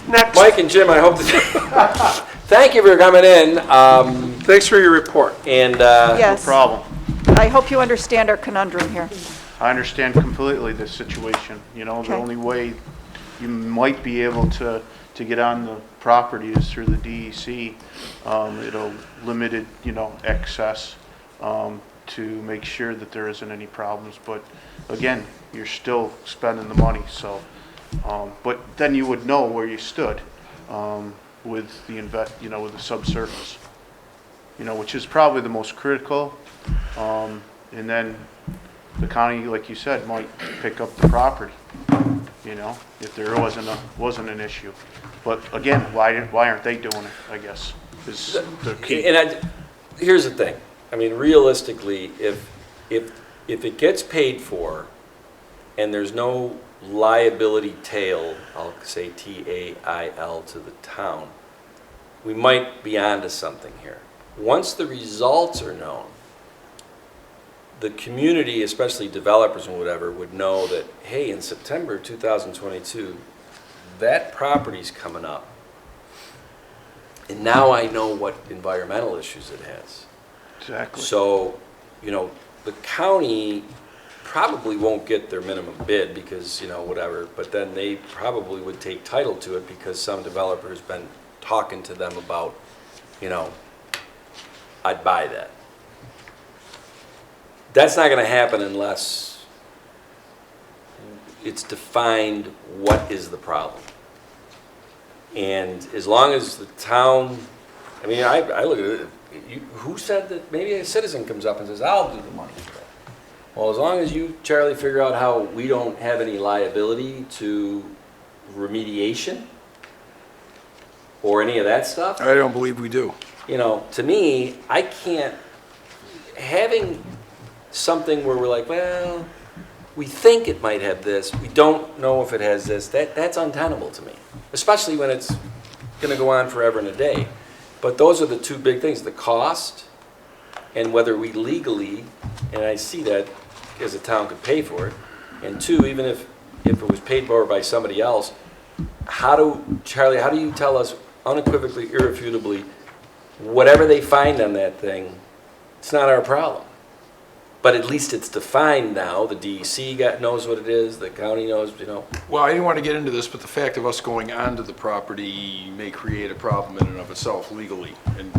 Next. Mike and Jim, I hope that, thank you for coming in, Thanks for your report. and, Yes. Problem. I hope you understand our conundrum here. I understand completely the situation, the Okay. only way you might be able to get on the property is through the DEC. It'll limited, excess, to make sure that there isn't any problems, but again, you're still spending the money, so, but then you would know where you stood, with the with the subsurface, which is probably the most critical. And then the county, like you said, might pick up the property, if there wasn't an issue. But again, why aren't they doing it, I guess, is the key. and here's the thing, I mean, realistically, if it gets paid for, and there's no liability tail, I'll say TAIL to the town, we might be onto something here. Once the results are known, the community, especially developers and whatever, would know that, hey, in September 2022, that property's coming up. And now I know what environmental issues it has. Exactly. So, the county probably won't get their minimum bid because, whatever, but then they probably would take title to it because some developer's been talking to them about, I'd buy that. That's not going to happen unless it's defined what is the problem. And as long as the town, I mean, I look at it, who said that maybe a citizen comes up and says, I'll do the money for that. Well, as long as you, Charlie, figure out how we don't have any liability to remediation or any of that stuff, I don't believe we do. to me, I can't, having something where we're like, well, we think it might have this, we don't know if it has this, that's untenable to me, especially when it's going to go on forever and a day. But those are the two big things, the cost and whether we legally and I see that as a town could pay for it. And two, even if it was paid for by somebody else, Charlie, how do you tell us unequivocally, irrefutably, whatever they find on that thing, it's not our problem? But at least it's defined now, the DEC knows what it is, the county knows, you know. Well, I didn't want to get into this, but the fact of us going onto the property may create a problem in and of itself legally and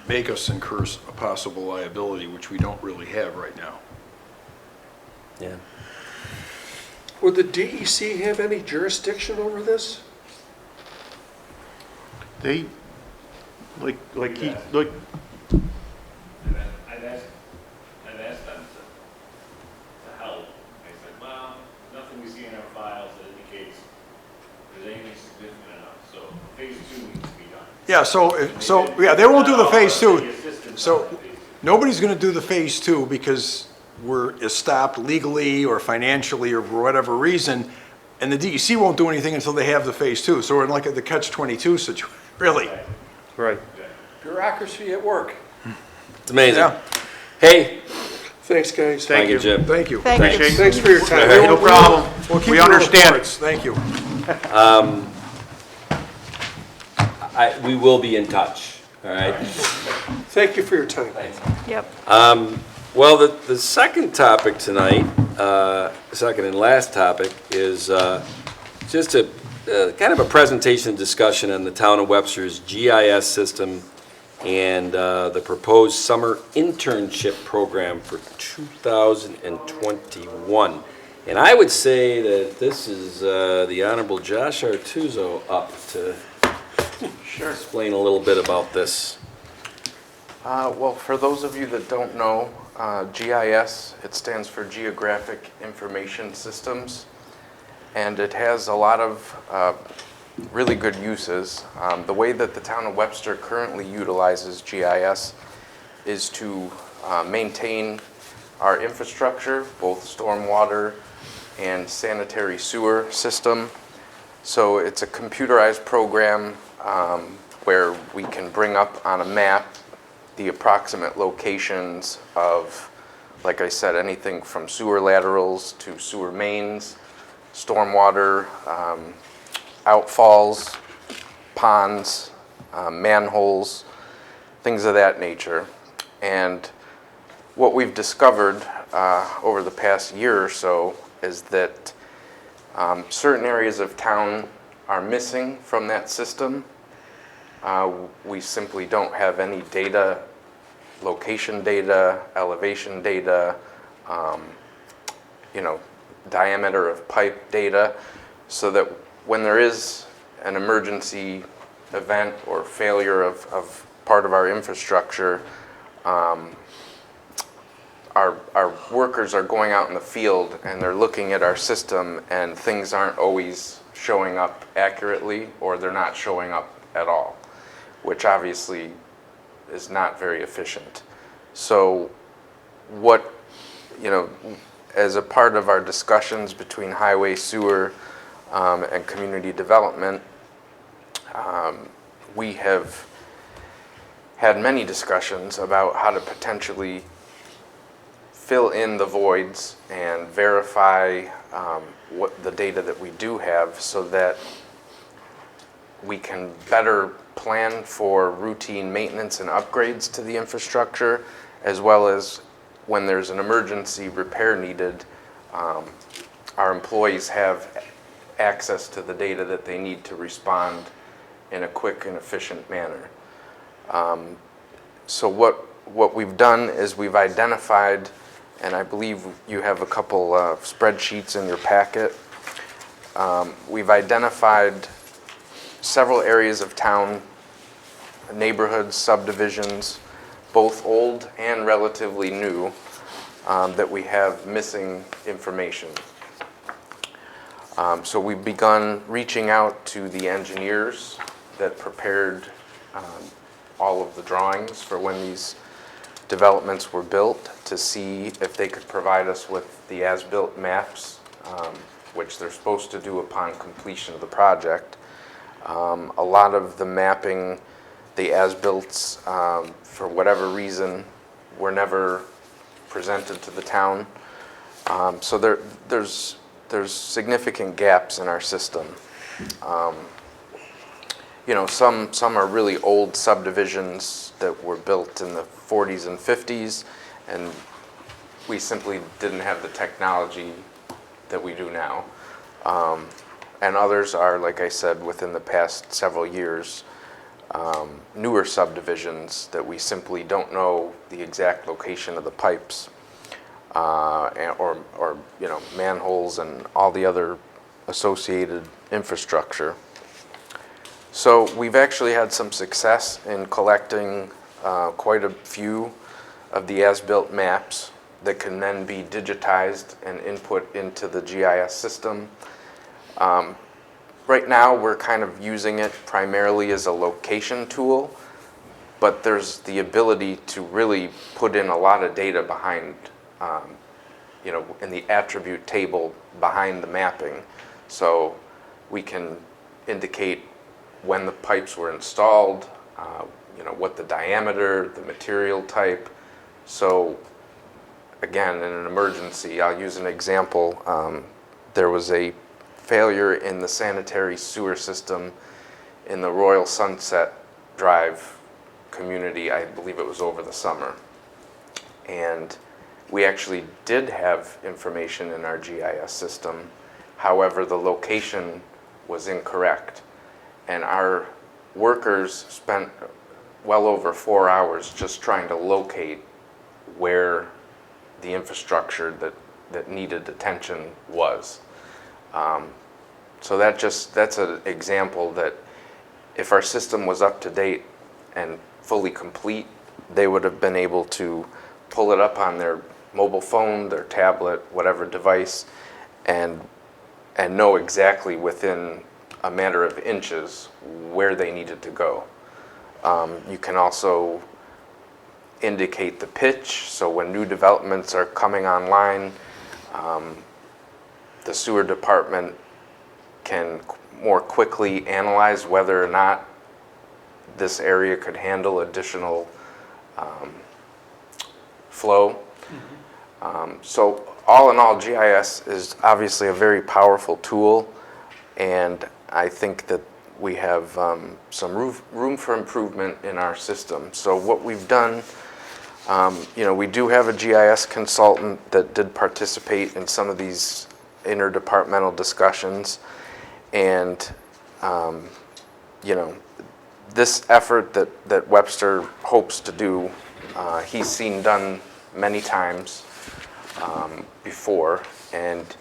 make us incur a possible liability, which we don't really have right now. Yeah. Would the DEC have any jurisdiction over this? They, like, I've asked them to help. They said, well, nothing we see in our files that indicates there's anything significant enough, so phase 2 needs to be done. Yeah, yeah, they won't do the phase two. So nobody's going to do the phase two because we're stopped legally or financially or for whatever reason, and the DEC won't do anything until they have the phase two. So we're in like the catch-22 situation, really. right. Bureaucracy at work. It's amazing. Yeah. Hey. Thanks, guys. Thank you. Jim. Thank you. Thank you. Appreciate it. Thanks for your time. No problem. We'll keep We your understand. reports. Thank you. We will be in touch, all right? Thank you for your time. Yep. Well, the second topic tonight, second and last topic, is just a kind of a presentation discussion on the town of Webster's GIS system and the proposed summer internship program for 2021. And I would say that this is the Honorable Josh Artuso up to explain a little bit about this. Well, for those of you that don't know, GIS, it stands for Geographic Information Systems, and it has a lot of really good uses. The way that the town of Webster currently utilizes GIS is to maintain our infrastructure, both stormwater and sanitary sewer system. So it's a computerized program where we can bring up on a map the approximate locations of, like I said, anything from sewer laterals to sewer mains, stormwater, outfalls, ponds, manholes, things of that nature. And what we've discovered over the past year or so is that certain areas of town are missing from that system. We simply don't have any data, location data, elevation data, diameter of pipe data, so that when there is an emergency event or failure of part of our infrastructure, our workers are going out in the field and they're looking at our system and things aren't always showing up accurately, or they're not showing up at all, which obviously is not very efficient. So as a part of our discussions between highway, sewer, and community development, we have had many discussions about how to potentially fill in the voids and verify what the data that we do have, so that we can better plan for routine maintenance and upgrades to the infrastructure, as well as when there's an emergency repair needed, our employees have access to the data that they need to respond in a quick and efficient manner. So what we've done is we've identified, and I believe you have a couple spreadsheets in your packet. We've identified several areas of town, neighborhoods, subdivisions, both old and relatively new, that we have missing information. So we've begun reaching out to the engineers that prepared all of the drawings for when these developments were built, to see if they could provide us with the as-built maps, which they're supposed to do upon completion of the project. A lot of the mapping, the as-builts, for whatever reason, were never presented to the town. So there's significant gaps in our system. You know, some are really old subdivisions that were built in the 40s and 50s, and we simply didn't have the technology that we do now. And others are, like I said, within the past several years, newer subdivisions that we simply don't know the exact location of the pipes, or you know, manholes and all the other associated infrastructure. So we've actually had some success in collecting quite a few of the as-built maps that can then be digitized and input into the GIS system. Right now, we're kind of using it primarily as a location tool, but there's the ability to really put in a lot of data behind, you know, in the attribute table behind the mapping. So we can indicate when the pipes were installed, you know, what the diameter, the material type. So again, in an emergency, I'll use an example. There was a failure in the sanitary sewer system in the Royal Sunset Drive community. I believe it was over the summer. And we actually did have information in our GIS system. However, the location was incorrect. And our workers spent well over 4 hours just trying to locate where the infrastructure that needed attention was. So that's an example that if our system was up to date and fully complete, they would have been able to pull it up on their mobile phone, their tablet, whatever device, and know exactly within a matter of inches where they needed to go. You can also indicate the pitch, so when new developments are coming online, the sewer department can more quickly analyze whether or not this area could handle additional flow. So all in all, GIS is obviously a very powerful tool, and I think that we have some room for improvement in our system. So what we've done, you know, we do have a GIS consultant that did participate in some of these interdepartmental discussions, and you know, this effort that Webster hopes to do, he's seen done many times before, and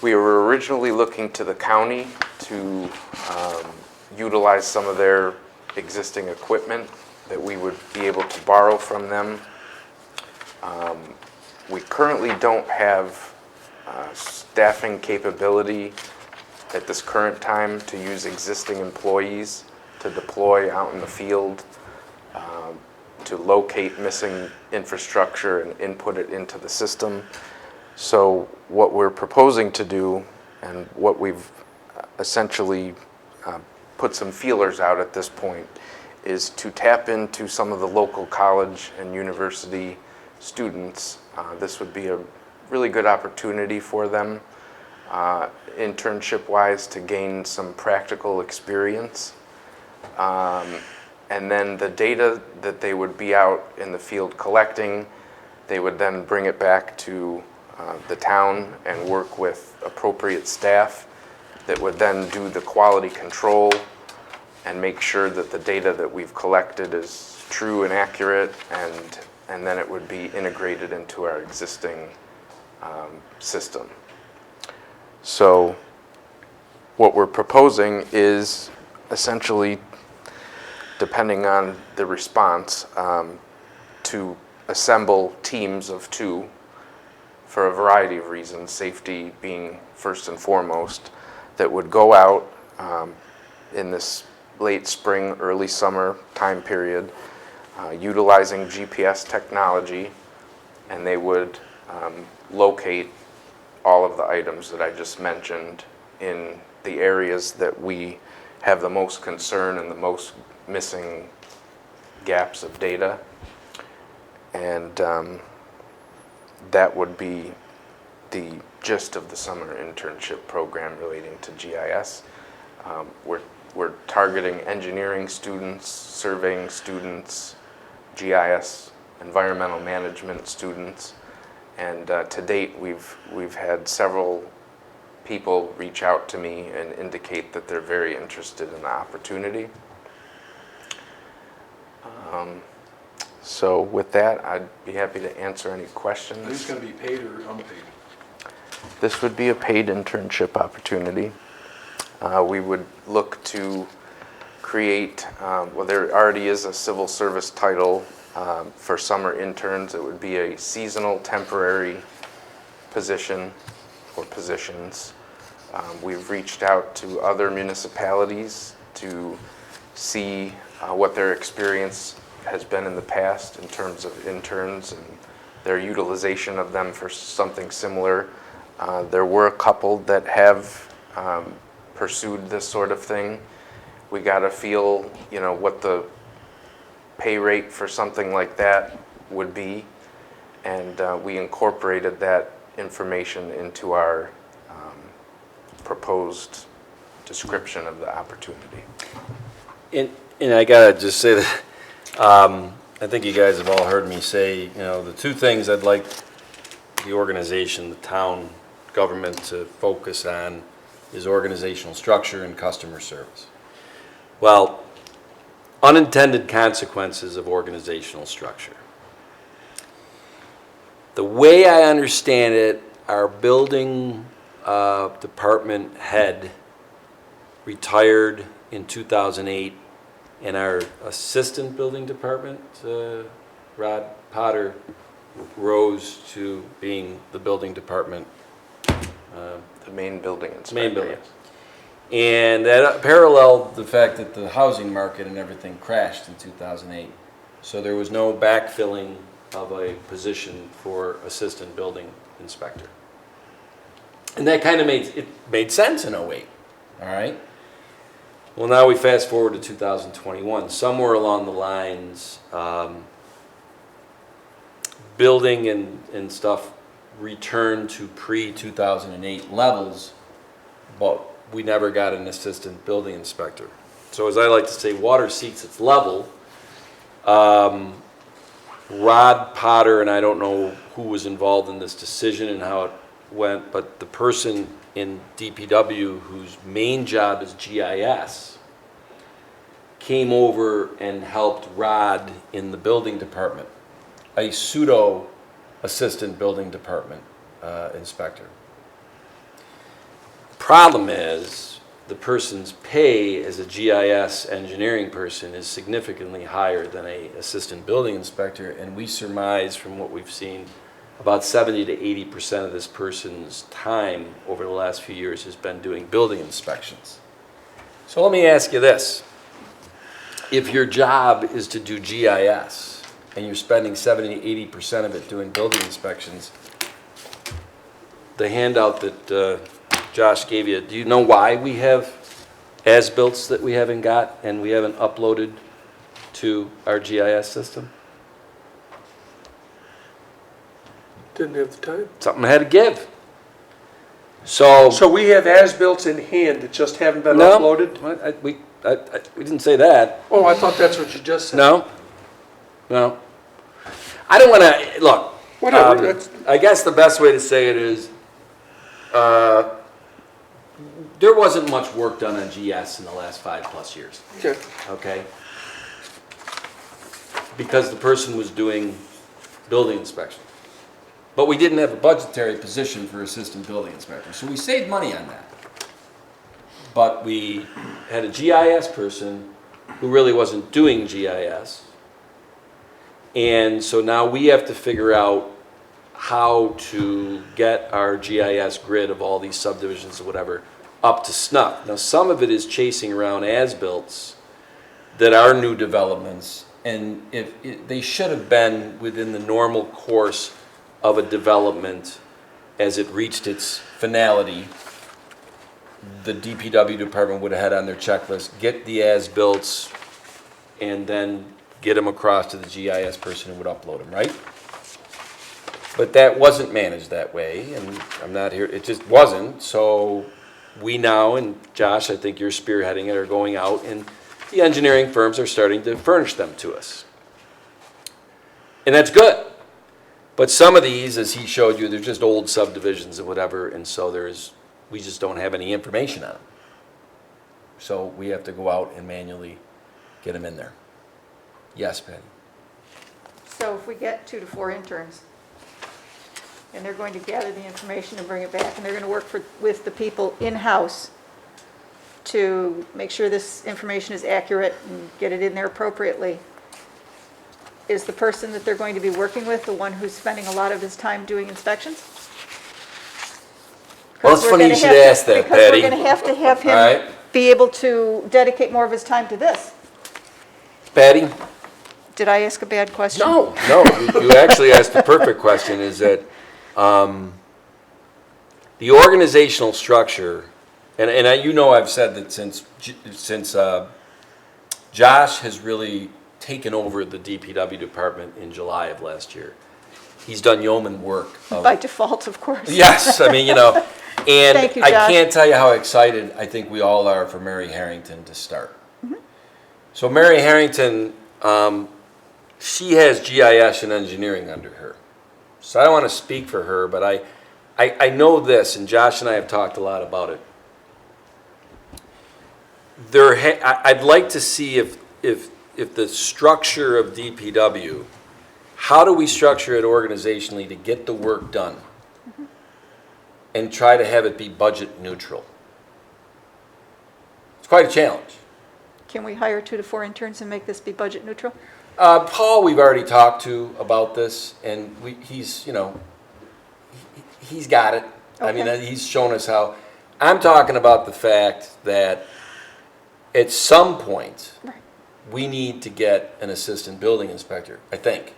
we were originally looking to the county to utilize some of their existing equipment that we would be able to borrow from them. We currently don't have staffing capability at this current time to use existing employees to deploy out in the field, to locate missing infrastructure and input it into the system. So what we're proposing to do, and what we've essentially put some feelers out at this point, is to tap into some of the local college and university students. This would be a really good opportunity for them, internship-wise, to gain some practical experience. And then the data that they would be out in the field collecting, they would then bring it back to the town and work with appropriate staff that would then do the quality control and make sure that the data that we've collected is true and accurate, and then it would be integrated into our existing system. So what we're proposing is essentially, depending on the response, to assemble teams of 2 for a variety of reasons, safety being first and foremost, that would go out in this late spring, early summer time period, utilizing GPS technology, and they would locate all of the items that I just mentioned in the areas that we have the most concern and the most missing gaps of data. And that would be the gist of the summer internship program relating to GIS. We're targeting engineering students, surveying students, GIS, environmental management students, and to date we've had several people reach out to me and indicate that they're very interested in the opportunity. So with that, I'd be happy to answer any questions. Are these going to be paid or unpaid? This would be a paid internship opportunity. We would look to create, well, there already is a civil service title for summer interns. It would be a seasonal temporary position or positions. We've reached out to other municipalities to see what their experience has been in the past in terms of interns and their utilization of them for something similar. There were a couple that have pursued this sort of thing. We got to feel, you know, what the pay rate for something like that would be, and we incorporated that information into our proposed description of the opportunity. And I gotta just say that, I think you guys have all heard me say, you know, the two things I'd like the organization, the town government to focus on is organizational structure and customer service. Well, unintended consequences of organizational structure. The way I understand it, our building department head retired in 2008, and our assistant building department, Rod Potter, rose to being the building department. The main building inspector. Main building. And that paralleled the fact that the housing market and everything crashed in 2008. So there was no backfilling of a position for assistant building inspector. And that kind of made sense in 08, all right? Well, now we fast forward to 2021. Somewhere along the lines, building and stuff returned to pre-2008 levels, but we never got an assistant building inspector. So as I like to say, water seeks its level. Rod Potter, and I don't know who was involved in this decision and how it went, but the person in DPW whose main job is GIS came over and helped Rod in the building department, a pseudo assistant building department inspector. Problem is, the person's pay as a GIS engineering person is significantly higher than a assistant building inspector, and we surmise from what we've seen about 70 to 80% of this person's time over the last few years has been doing building inspections. So let me ask you this. If your job is to do GIS and you're spending 70 to 80% of it doing building inspections, the handout that Josh gave you, do you know why we have as-built that we haven't got and we haven't uploaded to our GIS system? Didn't have the time. Something had to give. So We have as-built in hand that just haven't been no, uploaded? we didn't say that. Oh, I thought that's what you just said. No, no. I don't want to, look. Whatever, that's- I guess the best way to say it is, there wasn't much work done on GS in the last 5+ years, Okay. okay? Because the person was doing building inspection. But we didn't have a budgetary position for assistant building inspector, so we saved money on that. But we had a GIS person who really wasn't doing GIS. And so now we have to figure out how to get our GIS grid of all these subdivisions or whatever up to snuff. Now, some of it is chasing around as-built that are new developments, and they should have been within the normal course of a development as it reached its finality. The DPW department would have had on their checklist, get the as-built, and then get them across to the GIS person who would upload them, right? But that wasn't managed that way, and I'm not here, it just wasn't, so we now, and Josh, I think you're spearheading it, are going out, and the engineering firms are starting to furnish them to us. And that's good. But some of these, as he showed you, they're just old subdivisions and whatever, and so we just don't have any information on them. So we have to go out and manually get them in there. Yes, Patty? So if we get 2 to 4 interns, and they're going to gather the information and bring it back, and they're going to work with the people in-house to make sure this information is accurate and get it in there appropriately, is the person that they're going to be working with the one who's spending a lot of his time doing inspections? Well, it's Because we're funny you gonna should have to- ask that, Because Patty. we're going to have All right. him be able to dedicate more of his time to this. Patty? Did I ask a bad question? No, you actually asked the perfect question, is that the organizational structure, and you know I've said that since Josh has really taken over the DPW department in July of last year, he's done yeoman work. By default, of course. Yes, I mean, and Thank you, I Josh. can't tell you how excited I think we all are for Mary Harrington to start. Mm-hmm. So Mary Harrington, she has GIS and engineering under her. So I don't want to speak for her, but I know this, and Josh and I have talked a lot about it. I'd like to see if the structure of DPW, how do we structure it organizationally to get the work done? And try to have it be budget neutral. It's quite a challenge. Can we hire 2 to 4 interns and make this be budget neutral? Paul, we've already talked to about this, and he's got it. I mean, Okay. he's shown us how. I'm talking about the fact that at some point, Right. we need to get an assistant building inspector, I think.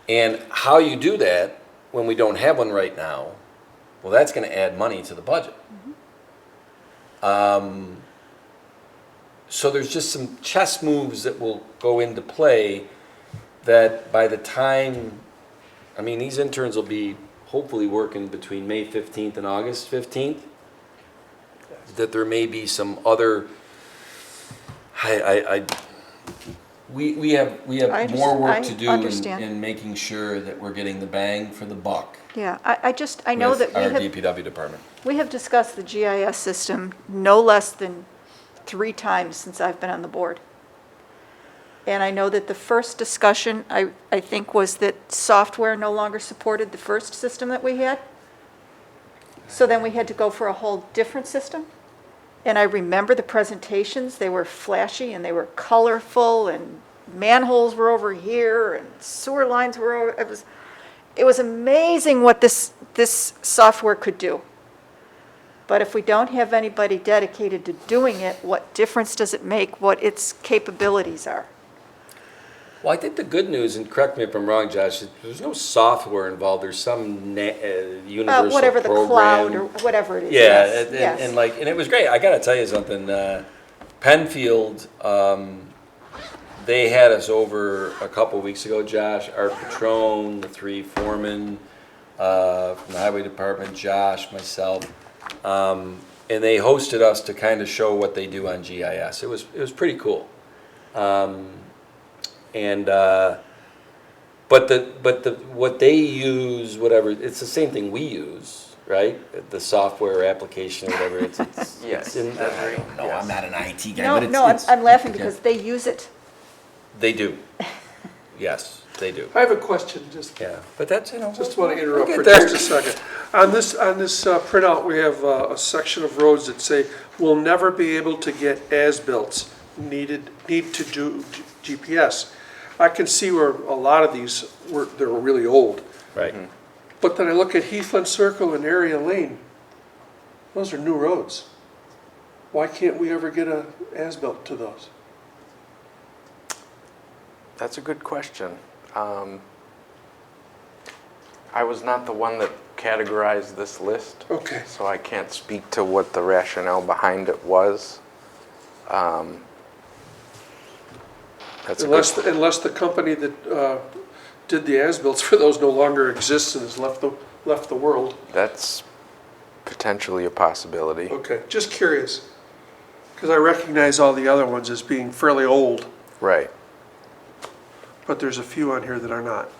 And how you do that when we don't have one right now, well, that's going to add money to the budget. So there's just some chess moves that will go into play that by the time, I mean, these interns will be hopefully working between May 15th and August 15th, that there may be some other, we have more work to do understand. in making sure that we're getting the bang for the buck. Yeah, I know with that our DPW department. we have discussed the GIS system no less than 3 times since I've been on the board. And I know that the first discussion, I think, was that software no longer supported the first system that we had. So then we had to go for a whole different system. And I remember the presentations, they were flashy and they were colorful, and manholes were over here and sewer lines were over, it was amazing what this software could do. But if we don't have anybody dedicated to doing it, what difference does it make what its capabilities are? Well, I think the good news, and correct me if I'm wrong, Josh, is there's no software involved. There's some universal Whatever the cloud or program. whatever it is. Yeah, yes, and, yes. and it was great. I got to tell you something. Penfield, they had us over a couple weeks ago, Josh, our Patron, the 3 foremen from the highway department, Josh, myself, and they hosted us to kind of show what they do on GIS. It was pretty cool. But what they use, whatever, it's the same thing we use, right? The software application or whatever. It's Yes, in, that's I right. don't know. Yes. I'm not an IT guy, No, but it's, no, it's I'm laughing yeah. because they use it. They do. Yes, they do. I have a question, just Yeah, but that's Just want to interrupt we'll for get there. just a second. On this printout, we have a section of roads that say, "Will never be able to get as-built, need to do GPS." I can see where a lot of these, they're really old. Right. But then I look at Heathland Circle and Area Lane. Those are new roads. Why can't we ever get a as-built to those? That's a good question. I was not the one that categorized this list, Okay. so I can't speak to what the rationale behind it was. That's a good Unless the company that did the as-bills for those no longer exists and has left the world. That's potentially a possibility. Okay, just curious, because I recognize all the other ones as being fairly old, Right. but there's a few on here that are not.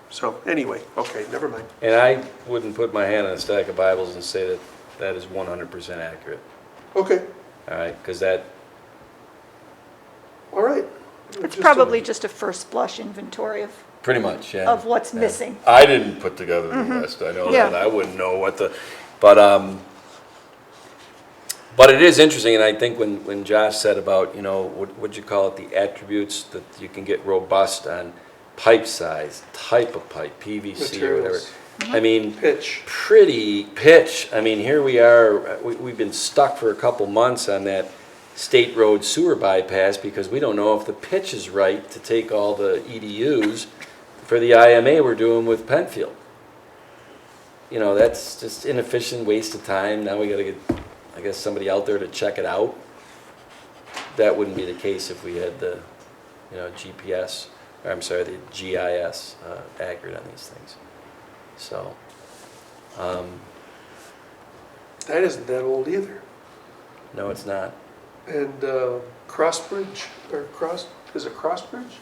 So anyway, okay, never mind. And I wouldn't put my hand on a stack of Bibles and say that that is 100% accurate, Okay, all right? Because that, all right. It's probably just a first blush inventory pretty much, yeah. of what's Yeah. missing. I didn't put together the list, I know Yeah. that, I wouldn't know what the, but it is interesting, and I think when Josh said about, you know, what'd you call it, the attributes that you can get robust on pipe size, type of pipe, PVC or whatever. Materials. I mean, Pitch. pretty pitch. I mean, here we are, we've been stuck for a couple months on that state road sewer bypass because we don't know if the pitch is right to take all the EDUs for the IMA we're doing with Penfield. You know, that's just inefficient, waste of time. Now we gotta get, I guess, somebody out there to check it out. That wouldn't be the case if we had the, you know, GPS, or I'm sorry, the GIS accurate on these things. So, That isn't that old either. no, it's not. And Crossbridge, or is it Crossbridge?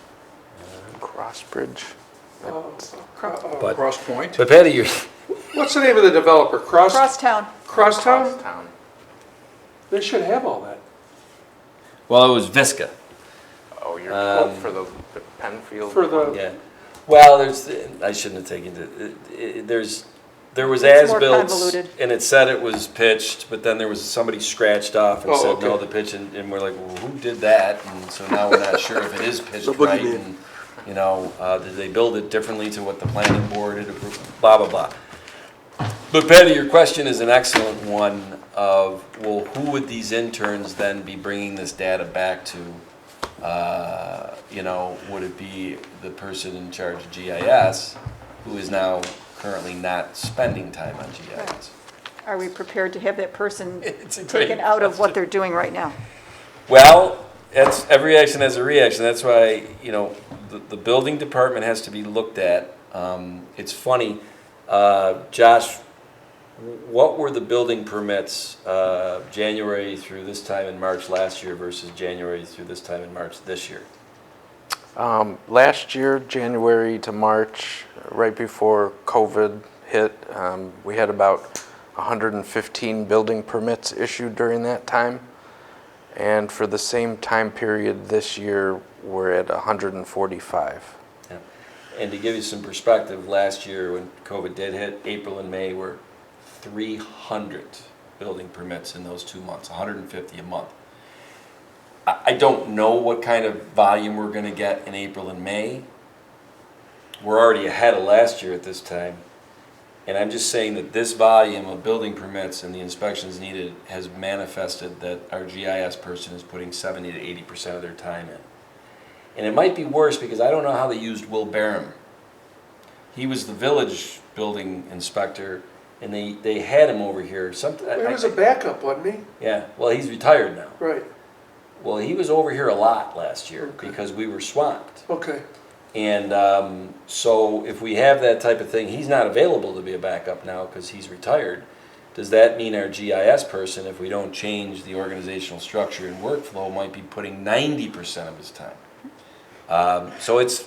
Crossbridge. But- Cross Point? But Patty, you, What's the name of the developer? Crosstown. Crosstown? Crosstown. They should have all that. well, it was Visca. Oh, you're for the Penfield? For the- Yeah. Well, I shouldn't have taken it. There was It's more as-built, convoluted. and it said it was pitched, but then there was somebody scratched off and Oh, said, no, okay. the pitch, and we're like, well, who did that? And so now we're not sure if it is pitched The right, boogeyman. and, you know, did they build it differently to what the planning board had approved, blah, blah, blah. But Patty, your question is an excellent one of, well, who would these interns then be bringing this data back to? You know, would it be the person in charge of GIS who is now currently not spending time on GIS? Are we prepared to have that person It's a great taken out of what question. they're doing right now? Well, every action has a reaction. That's why, you know, the building department has to be looked at. It's funny, Josh, what were the building permits January through this time in March last year versus January through this time in March this year? Last year, January to March, right before COVID hit, we had about 115 building permits issued during that time. And for the same time period this year, we're at 145. Yeah. And to give you some perspective, last year when COVID did hit, April and May were 300 building permits in those 2 months, 150 a month. I don't know what kind of volume we're gonna get in April and May. We're already ahead of last year at this time. And I'm just saying that this volume of building permits and the inspections needed has manifested that our GIS person is putting 70 to 80% of their time in. And it might be worse because I don't know how they used Will Barham. He was the village building inspector, and they had him over here. He was a backup, wasn't he? Yeah, well, he's retired now. Right, Well, he was over here a lot last year Okay. because we were swamped. okay. And so if we have that type of thing, he's not available to be a backup now because he's retired. Does that mean our GIS person, if we don't change the organizational structure and workflow, might be putting 90% of his time? So it's,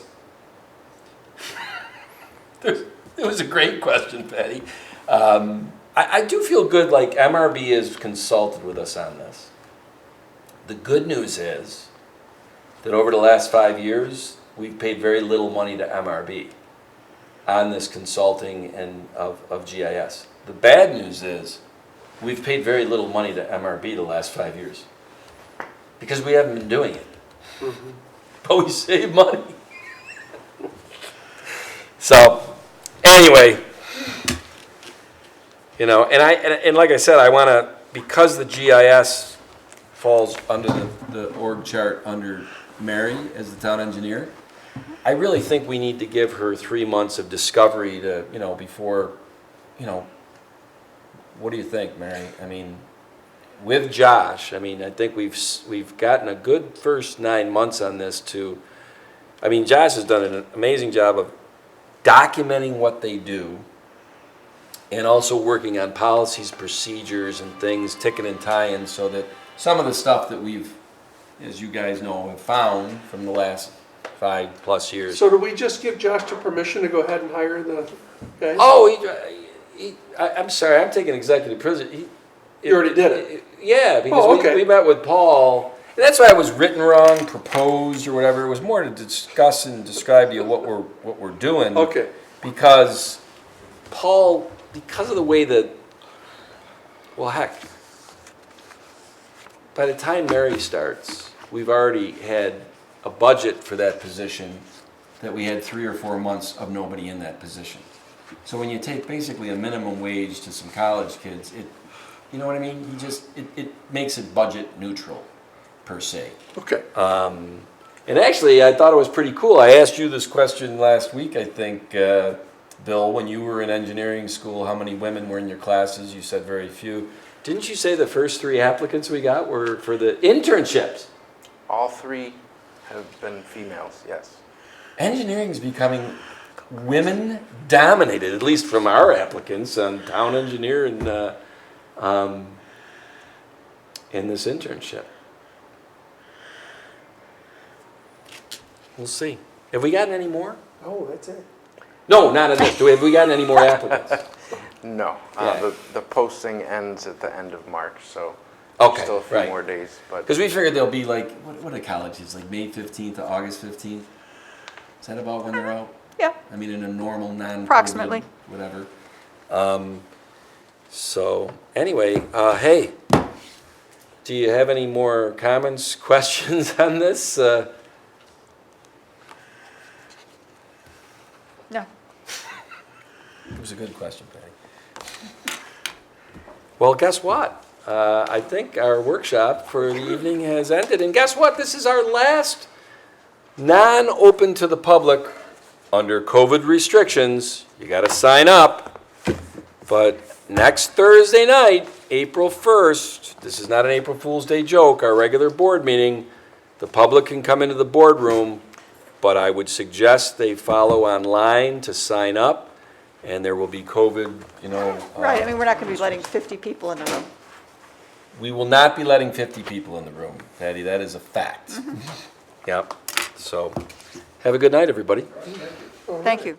it was a great question, Patty. I do feel good, like MRB has consulted with us on this. The good news is that over the last 5 years, we've paid very little money to MRB on this consulting and of GIS. The bad news is we've paid very little money to MRB the last 5 years because we haven't been doing it. But we save money. So, anyway, you know, and like I said, I want to, because the GIS falls under the org chart under Mary as the town engineer, I really think we need to give her 3 months of discovery to, you know, before, you know, what do you think, Mary? I mean, with Josh, I mean, I think we've gotten a good first 9 months on this to I mean, Josh has done an amazing job of documenting what they do and also working on policies, procedures, and things, ticking and tying, so that some of the stuff that we've, as you guys know, have found from the last 5+ years. So do we just give Josh the permission to go ahead and hire the guys? Oh, I'm sorry, I'm taking executive privilege. You already did it? Yeah, Oh, because okay. we met with Paul, and that's why it was written wrong, proposed, or whatever. It was more to discuss and describe to you what we're doing. Okay. Because Paul, because of the way that, well, heck, by the time Mary starts, we've already had a budget for that position that we had 3 or 4 months of nobody in that position. So when you take basically a minimum wage to some college kids, you know what I mean? It makes it budget neutral, per se. Okay. And actually, I thought it was pretty cool. I asked you this question last week, I think, Bill, when you were in engineering school, how many women were in your classes? You said very few. Didn't you say the first 3 applicants we got were for the internships? All 3 have been females, yes. Engineering is becoming women-dominated, at least from our applicants on town engineer and in this internship. We'll see. Have we gotten any more? Oh, that's it. No, not in this. Have we gotten any more applicants? No, Yeah. the posting ends at the end of March, so Okay, still a few right. more days, but Because we figured they'll be like, what are colleges, like May 15th to August 15th? Is that about when they're out? Yeah, I mean, in a normal, non-COVID, Approximately. whatever. So, anyway, hey, do you have any more comments, questions on this? no. It was a good question, Patty. Well, guess what? I think our workshop for the evening has ended. And guess what? This is our last non-open to the public under COVID restrictions. You got to sign up. But next Thursday night, April 1st, this is not an April Fool's Day joke, our regular board meeting, the public can come into the boardroom, but I would suggest they follow online to sign up. And there will be COVID, Right, I mean, we're not going to be letting 50 people in the room. we will not be letting 50 people in the room, Patty. That is a fact. Yep. So, have a good night, everybody. Thank you.